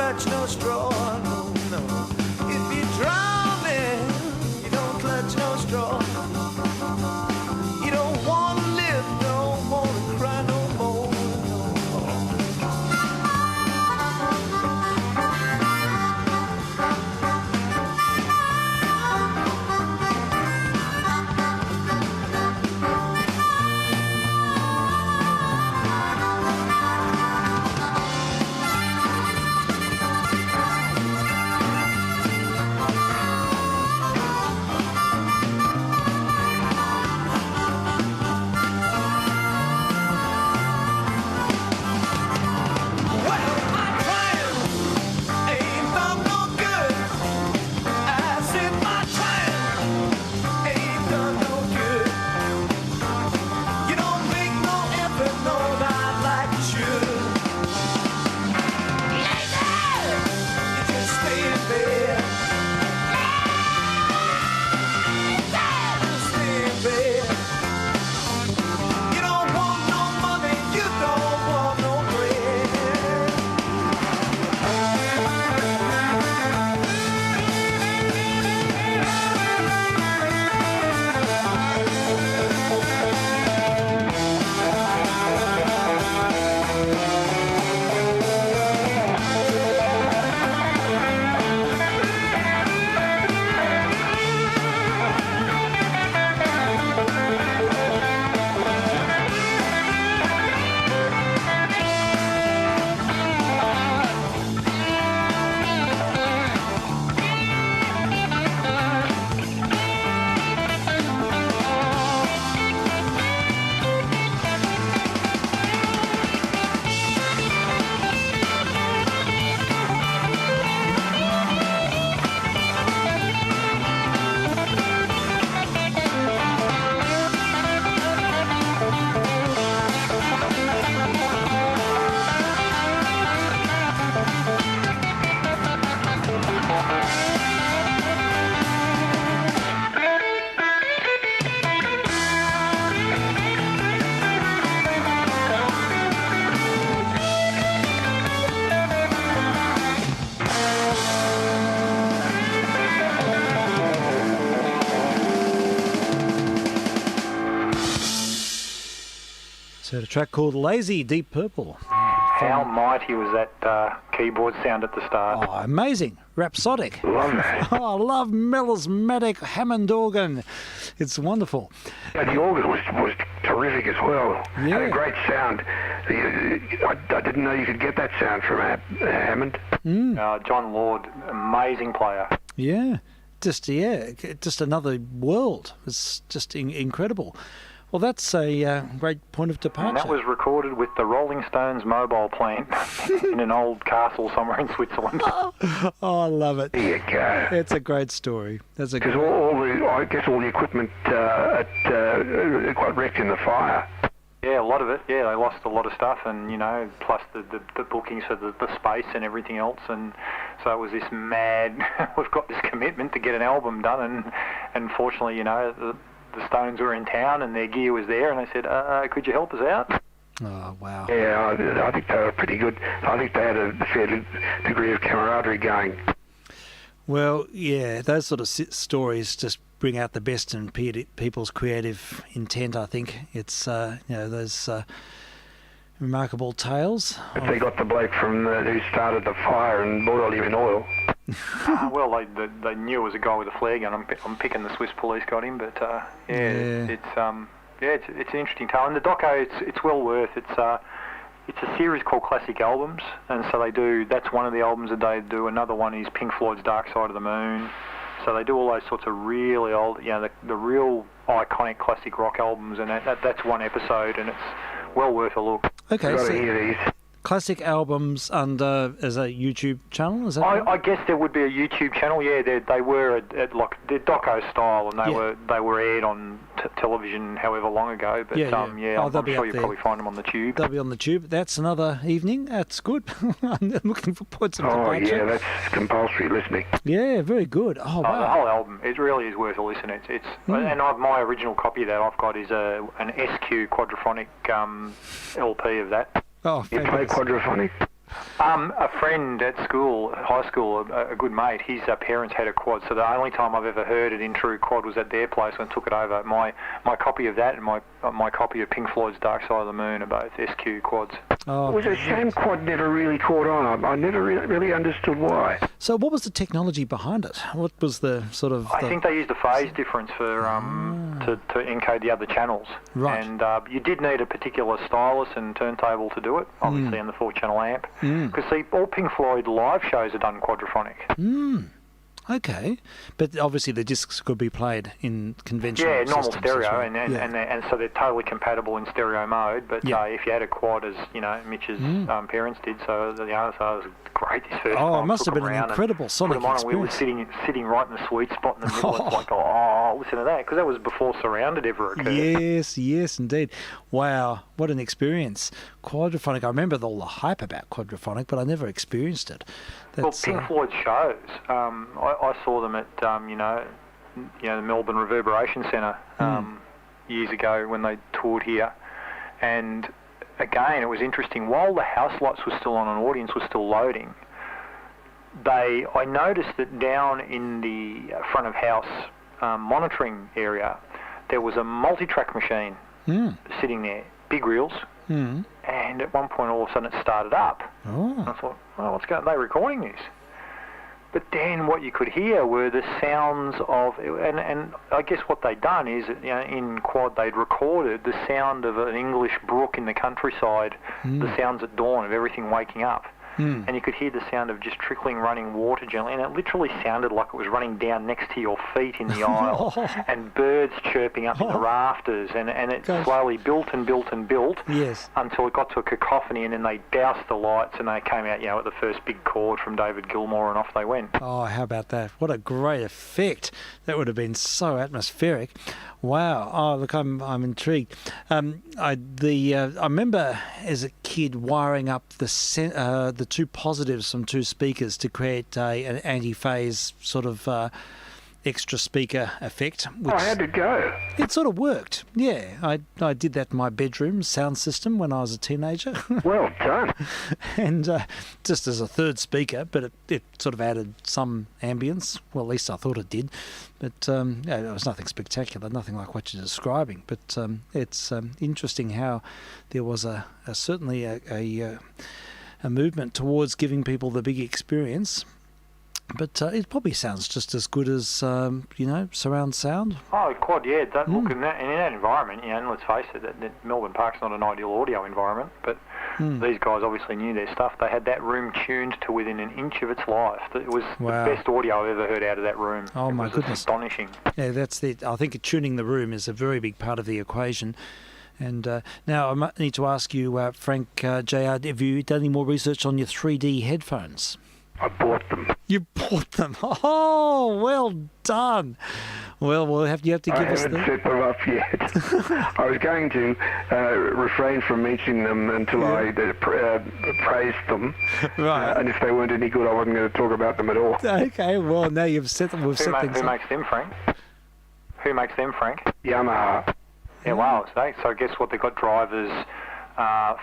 clutch no straw, no, no. If you're drowning, you don't clutch no straw. You don't want to live no more and cry no more, no more. So a track called Lazy, Deep Purple. How mighty was that keyboard sound at the start? Oh, amazing. Rhapsodic. Love that. Oh, I love melismatic Hammond organ. It's wonderful. And the organ was terrific as well. Yeah. Had a great sound. I didn't know you could get that sound from Hammond. John Lord, amazing player. Yeah. Just another world. It's just incredible. Well, that's a great point of departure. And that was recorded with the Rolling Stones mobile plant in an old castle somewhere in Switzerland. Oh, I love it. There you go. It's a great story. That's a Because great... I guess all the equipment got wrecked in the fire. Yeah, a lot of it. Yeah, they lost a lot of stuff, and plus the bookings for the space and everything else, and so it was this mad. We've got this commitment to get an album done, and unfortunately, the Stones were in town and their gear was there, and they said, "Could you help us out?" Oh, wow. Yeah, I think they were pretty good. I think they had a fair degree of camaraderie going. Well, yeah, those sort of stories just bring out the best in people's creative intent, I think. It's, those remarkable tales. But they got the bloke from who started the fire and boiled him in oil. Well, they knew it was a guy with a flare gun. I'm picking the Swiss police got him, but it's an interesting tale. And the doco, it's well worth. It's a series called Classic Albums, and so they do. That's one of the albums that they do. Another one is Pink Floyd's Dark Side of the Moon. So they do all those sorts of really old, the real iconic classic rock albums, and that's one episode, and it's well worth a look. Okay, You've got so to hear these. Classic Albums as a YouTube channel, is that right? I guess there would be a YouTube channel. Yeah, they were at like they're doco style, and they were aired on television however long ago. But I'm sure you'll probably find them on the tube. They'll be on the tube. That's another evening. That's good. I'm looking for points of departure. Yeah, that's compulsory listening. Yeah, very good. Oh, wow. The whole album, it really is worth a listen. And my original copy that I've got is an SQ quadraphonic LP of that. Oh, you play quadraphonic? A friend at school, high school, a good mate, his parents had a quad, so the only time I've ever heard it in true quad was at their place when I took it over. My copy of that and my copy of Pink Floyd's Dark Side of the Moon are both SQ quads. It was a shame quad never really caught on. I never really understood why. So what was the technology behind it? What was the sort of... I think they used a phase difference for to encode the other channels. Right. And you did need a particular stylus and turntable to do it, obviously, and the 4-channel amp. Because, see, all Pink Floyd live shows are done quadraphonic. Okay, but obviously the discs could be played in conventional normal systems stereo, as well. and so they're totally compatible in stereo mode. But if you had a quad, as Mitch's parents did, so so it was great. This first time, it must have took been them an around incredible and sonic put them on, experience. And we were sitting right in the sweet spot in the middle. It's like, listen to that, because that was before surrounded ever occurred. Yes, indeed. Wow, what an experience. Quadraphonic. I remember all the hype about quadraphonic, but I never experienced it. That's, Pink Floyd shows. I saw them at the Melbourne Reverberation Centre years ago when they toured here, and again it was interesting. While the house lights were still on and audience was still loading, I noticed that down in the front of house monitoring area there was a multi-track machine sitting there, big reels. And at one point, all of a sudden, it started up. And I thought, what's going on? They're recording this. But then what you could hear were the sounds of, and I guess what they'd done is, in quad, they'd recorded the sound of an English brook in the countryside, the sounds at dawn of everything waking up. And you could hear the sound of just trickling running water gently, and it literally sounded like it was running down next to your feet in the aisle, and birds chirping up in the rafters, and it slowly built and built and built until it got to a cacophony, and then they doused the lights and they came out, with the first big chord from David Gilmour, and off they went. Oh, how about that? What a great effect. That would have been so atmospheric. Wow. Oh, look, I'm intrigued. I remember as a kid wiring up the two positives from two speakers to create an anti-phase sort of extra speaker effect. How'd it go? It sort of worked. Yeah, I did that in my bedroom sound system when I was a teenager. Well done. And just as a third speaker, but it sort of added some ambience. Well, at least I thought it did. But it was nothing spectacular, nothing like what you're describing. But it's interesting how there was certainly a movement towards giving people the big experience. But it probably sounds just as good as, surround sound. Oh, quad, yeah. Look, in that environment, and let's face it, that Melbourne Park's not an ideal audio environment, but these guys obviously knew their stuff. They had that room tuned to within an inch of its life. It was the best audio I've ever heard out of that room. Oh, my goodness. Astonishing. Yeah, that's it. I think tuning the room is a very big part of the equation. And now I need to ask you, Frank, JR, have you done any more research on your 3D headphones? I bought them. You bought them? Oh, well done. Well, you have to give us the... I haven't set them up yet. I was going to refrain from mentioning them until I praised them. Right. And if they weren't any good, I wasn't going to talk about them at all. Okay, well, now you've set them. Who makes them, Frank? Who makes them, Frank? Yamaha. Yeah, wow. So guess what? They've got drivers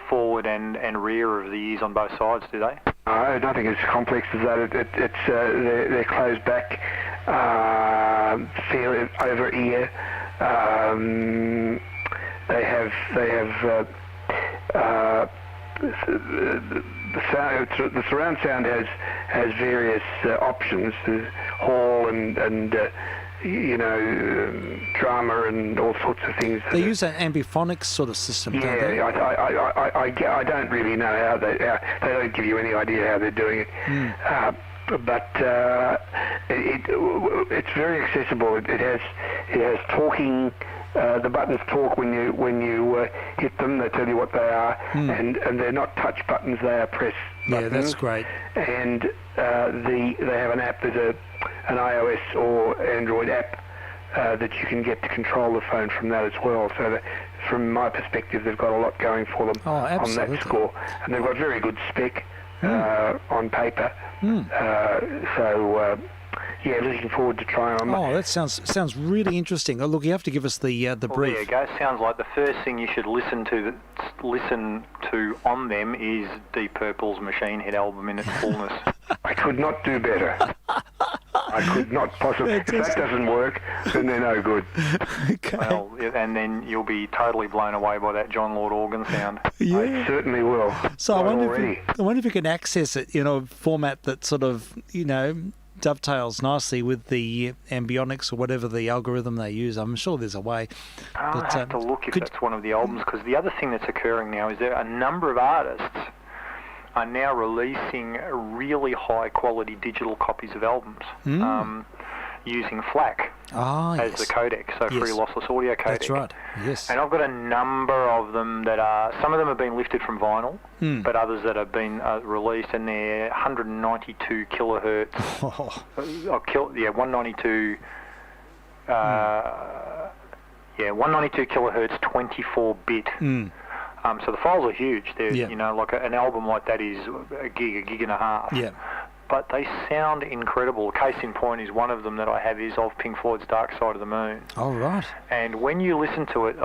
forward and rear of the ears on both sides, do they? No, nothing as complex as that. They're closed back, fairly over ear. They have the surround sound has various options. There's hall and drama and all sorts of things. They use an ambiphonics sort of system, don't they? I don't really know how they don't give you any idea how they're doing it. But it's very accessible. It has talking. The buttons talk when you hit them. They tell you what they are, and they're not touch buttons. They are press buttons. Yeah, that's great. And they have an app. There's an iOS or Android app that you can get to control the phone from that as well. So that, from my perspective, they've got a lot going for them on that score, and they've got very good spec on paper. So yeah, looking forward to trying them. Oh, that sounds really interesting. Oh, look, you have to give us the Well, brief. there you go. Sounds like the first thing you should listen to on them is Deep Purple's Machine Head album in its fullness. I could not do better. I could not possibly. If that doesn't work, then they're no good. Okay. Well, and then you'll be totally blown away by that John Lord organ sound. Yeah. I certainly will. So I Not wonder already. if you can access it in a format that sort of, dovetails nicely with the ambionics or whatever the algorithm they use. I'm sure there's a way. I'll But, have to look if could- that's one of the albums, because the other thing that's occurring now is there are a number of artists are now releasing really high quality digital copies of albums using FLAC as yes. the codec, so Yes. free lossless audio codec. That's right. Yes. And I've got a number of them that are, some of them have been lifted from vinyl, but others that have been released, and they're 192 kilohertz. Oh, 192. 192 kilohertz, 24-bit. So the files are huge. They're, Yeah. like an album like that is a gig and a half. yeah. But they sound incredible. Case in point is one of them that I have is of Pink Floyd's Dark Side of the Moon. All right. And when you listen to it,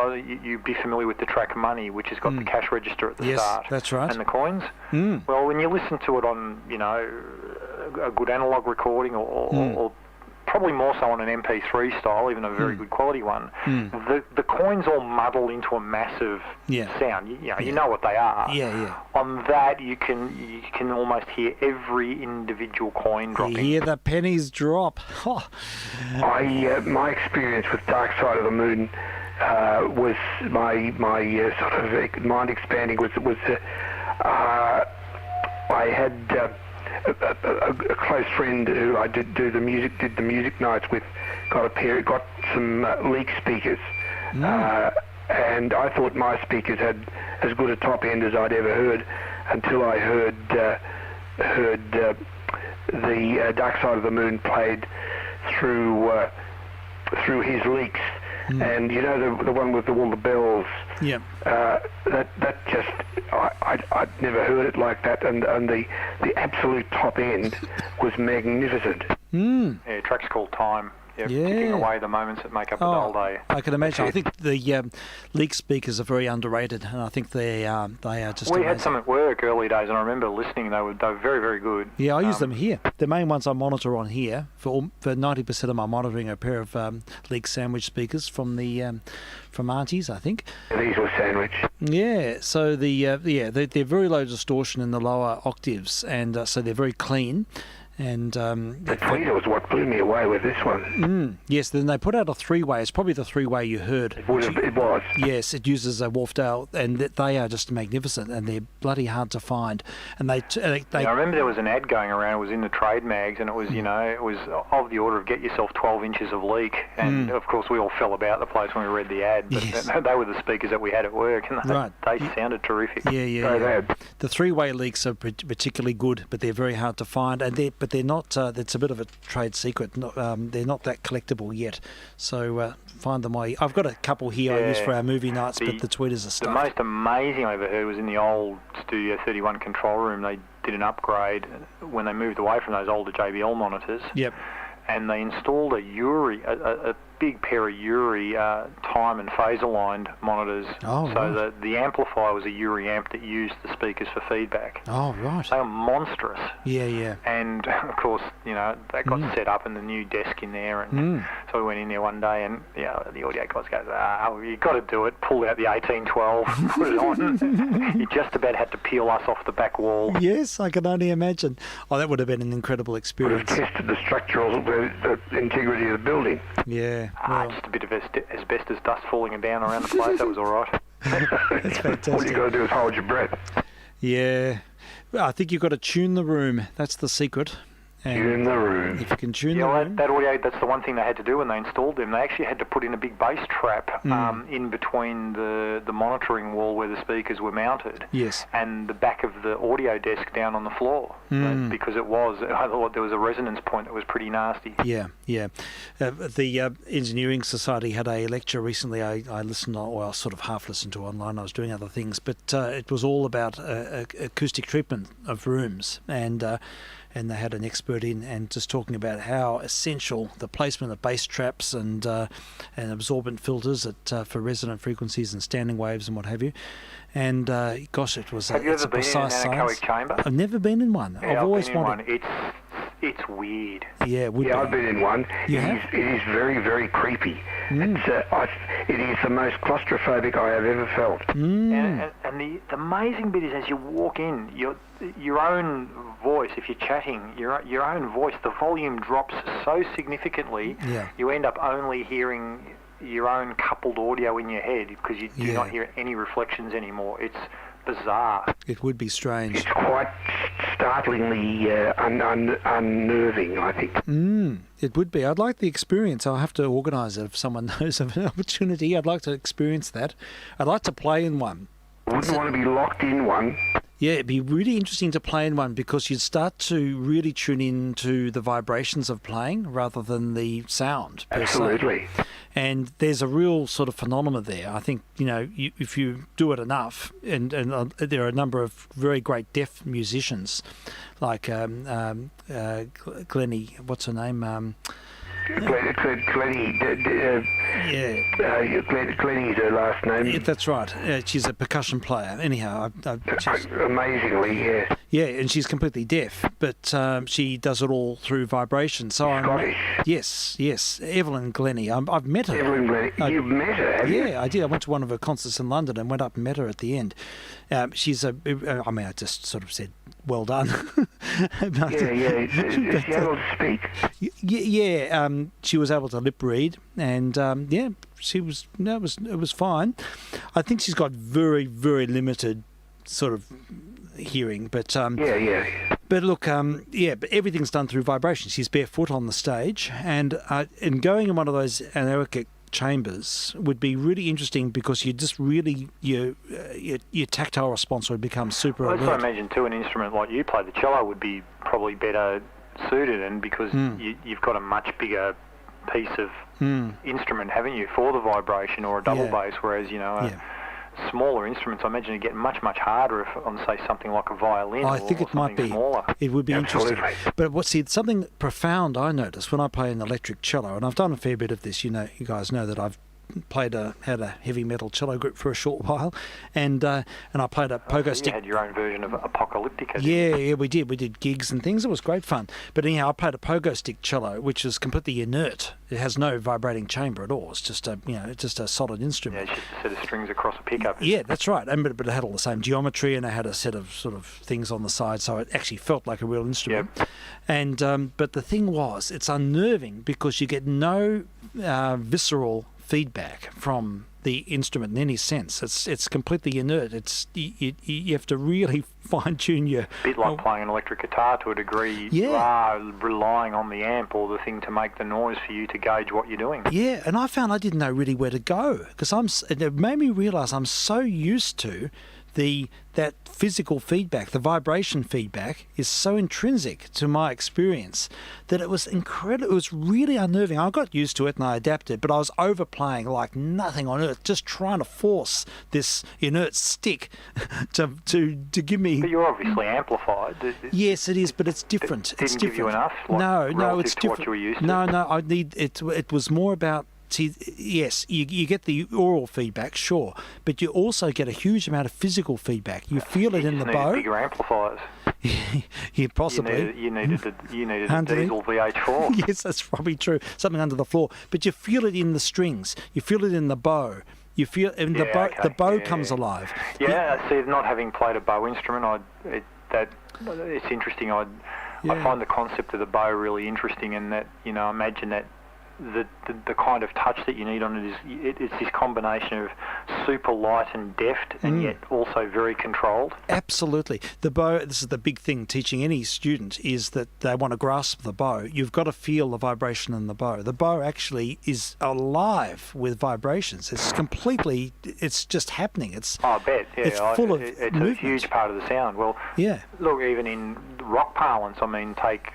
you'd be familiar with the track Money, which has got the cash register at the Yes, start. that's right. And the coins. Well, when you listen to it on, a good analog recording or probably more so on an MP3 style, even a very good quality one, the coins all muddle into a massive sound. You know what they are. Yeah. On that, you can almost hear every individual coin dropping. You hear the pennies drop. Oh. My experience with Dark Side of the Moon was my sort of mind expanding was I had a close friend who I did the music nights with got some Leak speakers, and I thought my speakers had as good a top end as I'd ever heard until I heard the Dark Side of the Moon played through his Leaks. And the one with all the bells. Yeah. That just I'd never heard it like that, and the absolute top end was magnificent. Yeah, track's called Time. Kicking away the moments that make up a dull day. I can imagine. I think the Leak speakers are very underrated, and I think they are just. We amazing. had some at work early days, and I remember listening. They were very, very good. Yeah, I use them here. The main ones I monitor on here for 90% of my monitoring are a pair of Leak sandwich speakers from Auntie's, I think. These were sandwich. Yeah, so they're very low distortion in the lower octaves, and so they're very clean. And The tweeter was what blew me away with this one. yes, then they put out a three-way. It's probably the three-way you heard. It was. Yes, it uses a Wolfdale, and they are just magnificent, and they're bloody hard to find. And they I remember there was an ad going around. It was in the trade mags, and it was it was of the order of get yourself 12 inches of Leak. And of course, we all fell about the place when we read the ad. But Yes. they were the speakers that we had at work, and they sounded terrific. Yeah. The three-way Leaks are particularly good, but they're very hard to find, and they're not. It's a bit of a trade secret. They're not that collectible yet, so find them while I've got a couple here I use for our movie nights, but the tweeters are The stuffed. most amazing I ever heard was in the old Studio 31 control room. They did an upgrade when they moved away from those older JBL monitors. Yep. And they installed a Uri, a big pair of Uri time and phase aligned monitors. Oh, so right. the amplifier was a Uri amp that used the speakers for feedback. Oh, right. They were monstrous. Yeah. And of course, that got set up in the new desk in there, and so we went in there one day, and the audio guys goes, you got to do it. Pulled out the 1812, put it on. You just about had to peel us off the back wall. Yes, I can only imagine. Oh, that would have been an incredible Would have experience. tested the structural, the integrity of the building. Yeah. Well, Just a bit of asbestos dust falling down around the place. That was all right. that's fantastic. All you got to do is hold your breath. Yeah. Well, I think you've got to tune the room. That's the secret. And In the room. if you can tune the Yeah, room. that audio, that's the one thing they had to do when they installed them. They actually had to put in a big bass trap in between the monitoring wall where the speakers were mounted Yes. and the back of the audio desk down on the floor because there was a resonance point that was pretty nasty. Yeah. The Engineering Society had a lecture recently. I listened, I sort of half listened to online. I was doing other things, but it was all about acoustic treatment of rooms, and and they had an expert in and just talking about how essential the placement of bass traps and absorbent filters for resonant frequencies and standing waves and what have you. And gosh, it was Have you it's ever a been in an precise anechoic science. chamber? I've never been in one. Yeah, I've always been in wanted. one. It's weird. Yeah, it would be. I've been in one. You It have? is very, very creepy. It is the most claustrophobic I have ever felt. And the amazing bit is, as you walk in, your own voice, if you're chatting, your own voice, the volume drops so significantly, Yeah. you end up only hearing your own coupled audio in your head because you do not hear any reflections anymore. It's bizarre. It would be strange. It's quite startlingly unnerving, I think. It would be. I'd like the experience. I'll have to organise it if someone knows of an opportunity. I'd like to experience that. I'd like to play in one. Wouldn't want to be locked in one. Yeah, it'd be really interesting to play in one because you'd start to really tune in to the vibrations of playing rather than the sound per se. Absolutely. And there's a real sort of phenomenon there. I think, if you do it enough, and there are a number of very great deaf musicians, like Glennie, what's her name? Glennie's her last name. Yeah, that's right. She's a percussion player. Anyhow, Amazingly, yeah. yeah, and she's completely deaf, but she does it all through vibration. So Scottish. Yes, Evelyn Glennie. I've met her. Evelyn Glennie. You've met her, have you? Yeah, I did. I went to one of her concerts in London and went up and met her at the end. She's I just sort of said, well done. Yeah. Is she able to speak? Yeah, she was able to lip read, and she was. No, it was fine. I think she's got very, very limited sort of hearing, but Yeah. But look, but everything's done through vibration. She's barefoot on the stage, and going in one of those anechoic chambers would be really interesting because you just really your tactile response would become super Well, alert. I imagine too, an instrument like you play, the cello, would be probably better suited, and because you've got a much bigger piece of instrument, haven't you, for the vibration or a double bass, whereas smaller instruments, I imagine, you get much, much harder on, say, something like a violin I or think it might something be. smaller. It would be interesting. Absolutely. But something profound I noticed when I play an electric cello, and I've done a fair bit of this. You guys know that I've had a heavy metal cello group for a short while, and I played a pogo stick. You had your own version of Apocalyptica. Yeah, we did. We did gigs and things. It was great fun. But anyhow, I played a pogo stick cello, which is completely inert. It has no vibrating chamber at all. It's just a solid instrument. Yeah, it's just a set of strings across a pickup. Yeah, that's right. But it had all the same geometry, and it had a set of sort of things on the side, so it actually felt like a real instrument. Yep. And but the thing was, it's unnerving because you get no visceral feedback from the instrument in any sense. It's completely inert. You have to really fine tune your. A bit like playing an electric guitar to a degree. Yeah. You are relying on the amp or the thing to make the noise for you to gauge what you're doing. Yeah, and I found I didn't know really where to go because it made me realise I'm so used to that physical feedback, the vibration feedback, is so intrinsic to my experience that it was incredible. It was really unnerving. I got used to it and I adapted, but I was overplaying like nothing on earth, just trying to force this inert stick to give me. But you're obviously amplified. Yes, it is, but it's different. Didn't It's give different. you enough? No, it's to different. what you were used to? No, I need it. It was more about. See, yes, you get the oral feedback, sure, but you also get a huge amount of physical feedback. You feel it in the bow. Bigger amplifiers. Yeah, possibly. You needed a diesel VH4. Yes, that's probably true. Something under the floor, but you feel it in the strings. You feel it in the bow. You feel and the bow comes alive. Yeah, see, not having played a bow instrument, it's interesting. I find the concept of the bow really interesting, and that I imagine that the kind of touch that you need on it it's this combination of super light and deft and yet also very controlled. Absolutely. The bow, this is the big thing teaching any student, is that they want to grasp the bow. You've got to feel the vibration in the bow. The bow actually is alive with vibrations. It's just happening. I bet, yeah. It's full of It's movement. a huge part of the sound. Well, yeah. Look, even in rock parlance, I mean, take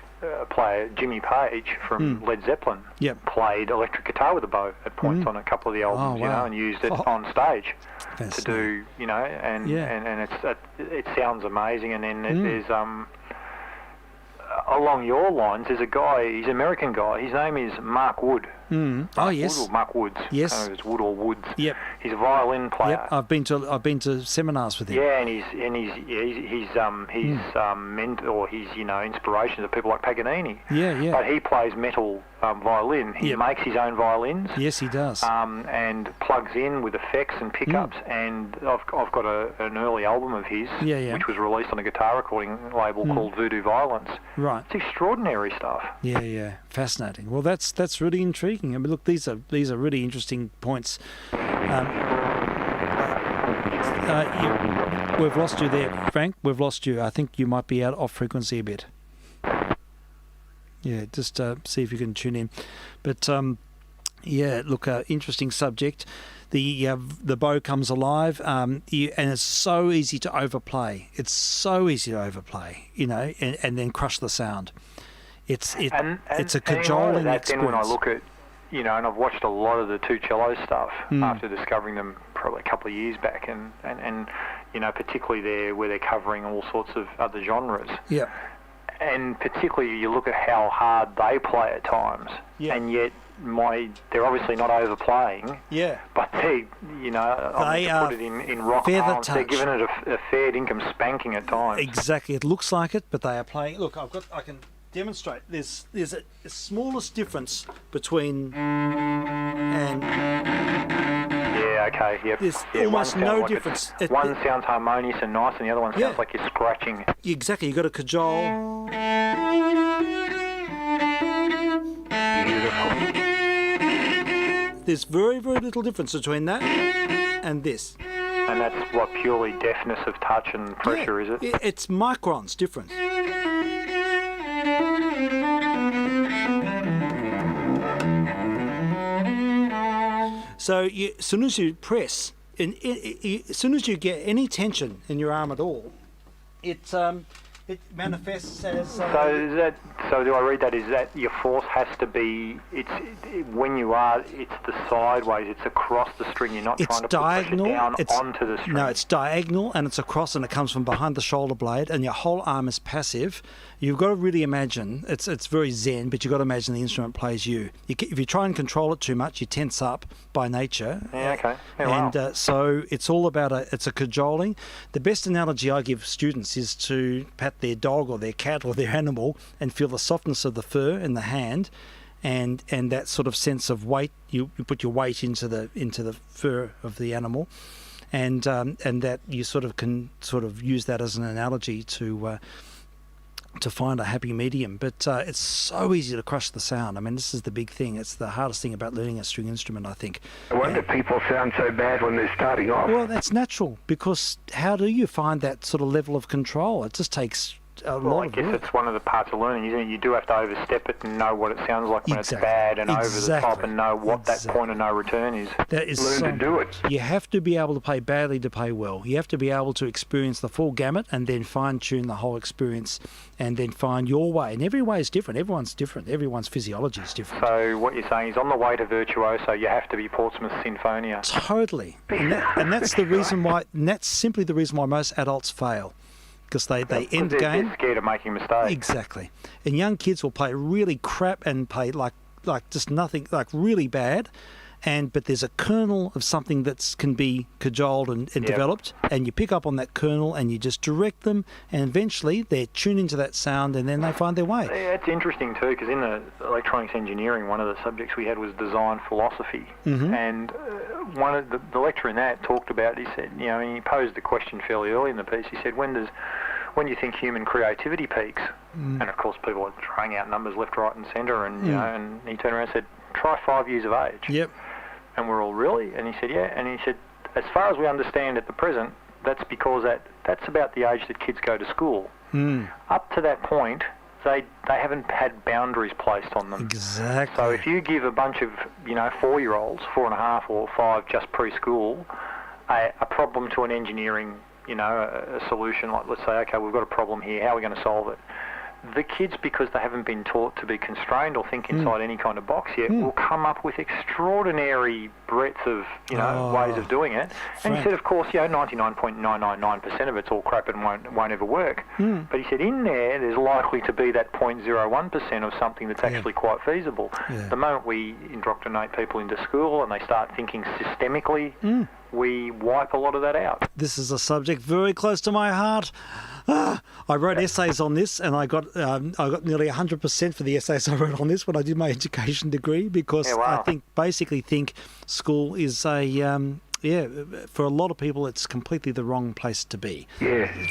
player Jimmy Page from Led Zeppelin played electric guitar with a bow at points on a couple of the albums, and used it on stage to do, and it sounds amazing. And then there's, along your lines, there's a guy, he's an American guy, his name is Mark Wood. Oh, yes. Wood or Mark Woods. Yes. I don't know if it's Wood or Woods. Yep. He's a violin player. Yep. I've been to seminars with him. Yeah, and he's mentor, his inspirations are people like Paganini. Yeah, yeah. But he plays metal violin. He makes his own violins. Yes, he does. And plugs in with effects and pickups. And I've got an early album of his, which was released on a guitar recording label called Voodoo Violence. Right. It's extraordinary stuff. Yeah, yeah. Fascinating. Well, that's really intriguing. I mean, look, these are really interesting points. We've lost you there, Frank. We've lost you. I think you might be off frequency a bit. Yeah, just see if you can tune in. But yeah, look, interesting subject. The bow comes alive, and it's so easy to overplay. It's so easy to overplay, and then crush the sound. It's a cajoling experience. Then when I look at, and I've watched a lot of the two cello stuff after discovering them probably a couple of years back, and particularly where they're covering all sorts of other genres. Yeah. And particularly you look at how hard they play at times, and yet they're obviously not overplaying. Yeah. But they put it in rock balance. They're giving it a fair dinkum spanking at times. Exactly. It looks like it, but they are playing. Look, I can demonstrate. There's a smallest difference between and. Yeah, okay, yep. There's yeah, almost no difference. One sounds harmonious and nice, and the other one sounds like you're scratching. Exactly, you've got to cajole. Beautiful. There's very, very little difference between that and this. And that's what, purely deftness of touch and pressure, is it? It's microns difference. So as soon as you press, as soon as you get any tension in your arm at all, it manifests as. So do I read that? Is that your force has to be? It's the sideways. It's across the string. You're not trying to diagonal. Push it down onto the string. No, it's diagonal and it's across, and it comes from behind the shoulder blade, and your whole arm is passive. You've got to really imagine. It's very zen, but you've got to imagine the instrument plays you. If you try and control it too much, you tense up by nature. Yeah. Okay. Yeah, and wow. So it's all about it's a cajoling. The best analogy I give students is to pat their dog or their cat or their animal and feel the softness of the fur in the hand, and that sort of sense of weight. You put your weight into the fur of the animal, and that you can use that as an analogy to find a happy medium. But it's so easy to crush the sound. I mean, this is the big thing. It's the hardest thing about learning a string instrument, I think. I wonder if people sound so bad when they're starting off. Well, that's natural, because how do you find that sort of level of control? It just takes a lot of work. I guess it's one of the parts of learning, isn't it? You do have to overstep it and know what it sounds like when it's bad, and over the top, and know what that point of no return is. That is Learn to do it. You have to be able to play badly to play well. You have to be able to experience the full gamut and then fine-tune the whole experience and then find your way. And every way is different. Everyone's different. Everyone's physiology is different. So what you're saying is, on the way to virtuoso, you have to be Portsmouth Sinfonia. Totally. And that's the reason why. And that's simply the reason why most adults fail. Because they end game. They're scared of making mistakes. Exactly. And young kids will play really crap and play like just nothing, like really bad. But there's a kernel of something that can be cajoled and developed, and you pick up on that kernel and you just direct them, and eventually they're tuned into that sound, and then they find their way. Yeah, it's interesting too, because in the electronics engineering, one of the subjects we had was design philosophy, and one of the lecturer in that talked about. He said, he posed the question fairly early in the piece. He said, when do you think human creativity peaks? And of course, people are throwing out numbers left, right, and centre, and and he turned around and said, try 5 years of age. Yep. And we're all, really? And he said, yeah. And he said, as far as we understand at the present, that's because that's about the age that kids go to school. Up to that point, they haven't had boundaries placed on them. Exactly. So if you give a bunch of 4-year-olds, 4.5 or 5, just preschool, a problem to an engineering, a solution, like let's say, okay, we've got a problem here, how are we going to solve it? the kids, because they haven't been taught to be constrained or think inside any kind of box yet, will come up with extraordinary breadth of, ways of doing it. And he said, of course, 99.999% of it's all crap and won't ever work. But he said in there's likely to be that 0.01% of something that's actually quite feasible. The moment we indoctrinate people into school and they start thinking systemically, we wipe a lot of that out. This is a subject very close to my heart. I wrote essays on this, and I got nearly 100% for the essays I wrote on this when I did my education degree, because I think school is for a lot of people it's completely the wrong place to be.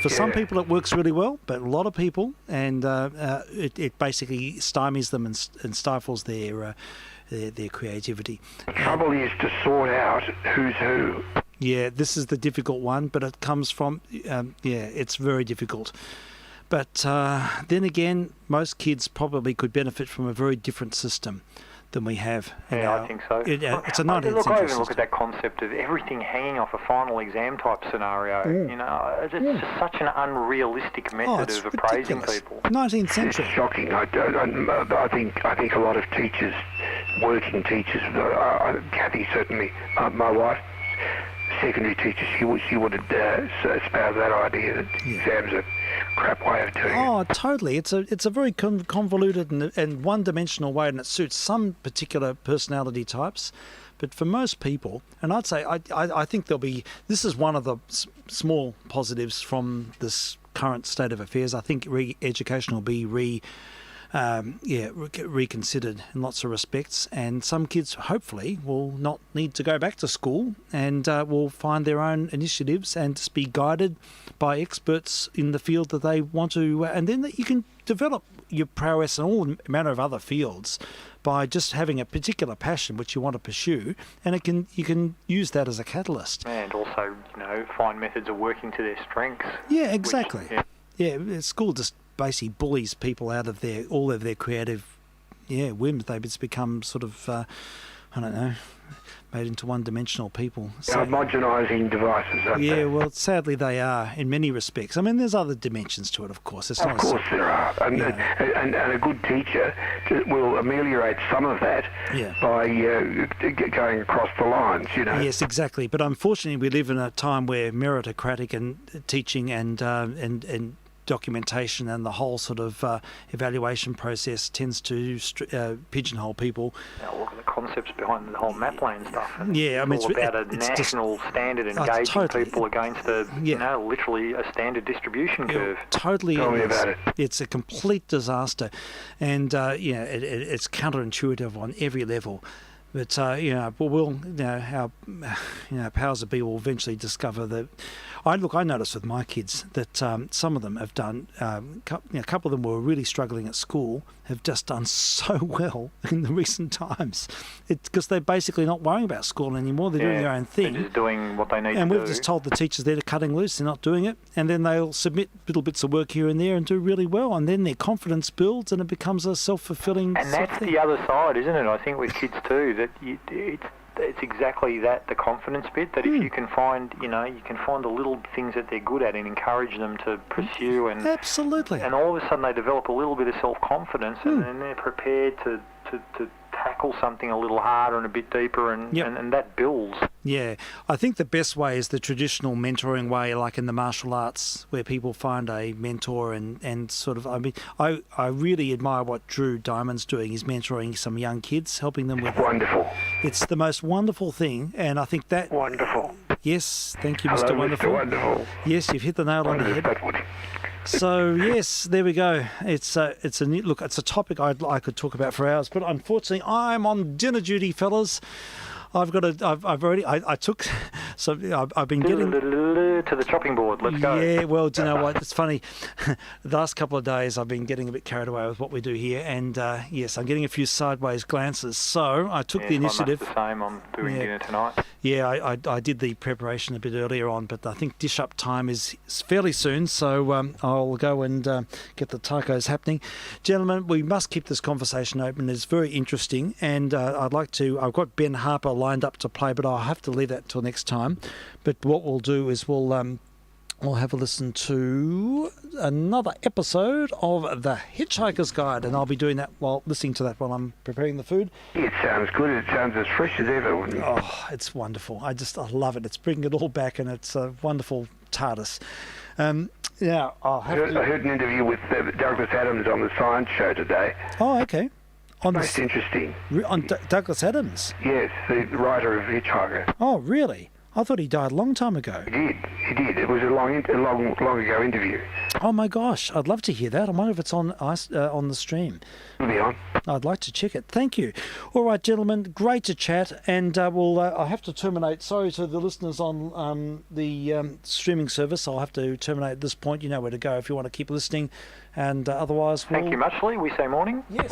For some people it works really well, but a lot of people, and it basically stymies them and stifles their creativity. The trouble is to sort out who's who. Yeah, this is the difficult one, but it comes from, it's very difficult. But then again, most kids probably could benefit from a very different system than we have. I think so. It's a 19th I century even system. look at that concept of everything hanging off a final exam type scenario. It's just such an unrealistic method of appraising people. 19th century. It's shocking. I think a lot of teachers, working teachers, Kathy certainly, my wife, secondary teacher, she would espouse that idea that exams are a crap way of doing it. Oh, totally. It's a very convoluted and one-dimensional way, and it suits some particular personality types. But for most people, and I'd say I think this is one of the small positives from this current state of affairs. I think education will be reconsidered in lots of respects, and some kids hopefully will not need to go back to school and will find their own initiatives and just be guided by experts in the field that they want to, and then that you can develop your prowess in all manner of other fields by just having a particular passion which you want to pursue, and you can use that as a catalyst. And also, find methods of working to their strengths. Yeah, exactly. School just basically bullies people out of all of their creative whims. They just become sort of made into one-dimensional people. So, homogenising devices, aren't they? Well, sadly they are in many respects. I mean, there's other dimensions to it, of course. Of course there are. And a good teacher will ameliorate some of that by going across the lines, Yes, exactly. But unfortunately, we live in a time where meritocratic and teaching and documentation and the whole sort of evaluation process tends to pigeonhole people. Look at the concepts behind the whole MAPLAN stuff. It's all about a national standard engaging people against literally a standard distribution curve. Totally. Tell me about it. It's a complete disaster, and it's counterintuitive on every level. But our powers that be will eventually discover that. I noticed with my kids that some of them have done. A couple of them were really struggling at school, have just done so well in the recent times. It's because they're basically not worrying about school anymore. They're doing their own thing. They're just doing what they need to do. And we've just told the teachers they're cutting loose. They're not doing it, and then they'll submit little bits of work here and there and do really well, and then their confidence builds and it becomes a self-fulfilling. And that's the other side, isn't it? I think with kids too, that it's exactly that, the confidence bit, that if you can find, you can find the little things that they're good at and encourage them to pursue, and absolutely, and all of a sudden they develop a little bit of self-confidence, and then they're prepared to tackle something a little harder and a bit deeper, and that builds. Yeah, I think the best way is the traditional mentoring way, like in the martial arts, where people find a mentor and sort of, I really admire what Drew Diamond's doing. He's mentoring some young kids, helping them with... Wonderful. It's the most wonderful thing, and I think that... Wonderful. Yes, thank you, Hello, Mr. Wonderful. Mr. Wonderful. Yes, you've hit the nail on the head. So yes, there we go. It's a topic I could talk about for hours, but unfortunately I'm on dinner duty, fellas. I've got to. I took. So I've been getting to the chopping board. Let's go. Yeah. Well, do you know what? It's funny. The last couple of days I've been getting a bit carried away with what we do here, and yes, I'm getting a few sideways glances. So I took the initiative. I'm the same. I'm doing dinner tonight. Yeah, I did the preparation a bit earlier on, but I think dish up time is fairly soon, so I'll go and get the tacos happening. Gentlemen, we must keep this conversation open. It's very interesting, and I've got Ben Harper lined up to play, but I'll have to leave that till next time. But what we'll do is we'll we'll have a listen to another episode of The Hitchhiker's Guide, and I'll be doing that listening to that while I'm preparing the food. It sounds good. It sounds as fresh as ever. Wouldn't it? Oh, it's wonderful. I love it. It's bringing it all back, and it's a wonderful TARDIS. Now, I heard an interview with Douglas Adams on the Science Show today. Oh, okay. Most interesting. On Douglas Adams? Yes, the writer of Hitchhiker. Oh, really? I thought he died a long time ago. He did. It was a long ago interview. Oh my gosh, I'd love to hear that. I wonder if it's on the stream. It'll be on. I'd like to check it. Thank you. All right, gentlemen, great to chat, and I have to terminate. Sorry to the listeners on the streaming service. I'll have to terminate at this point. You know where to go if you want to keep listening, and otherwise, Thank you much, Lee. We say morning. Yes.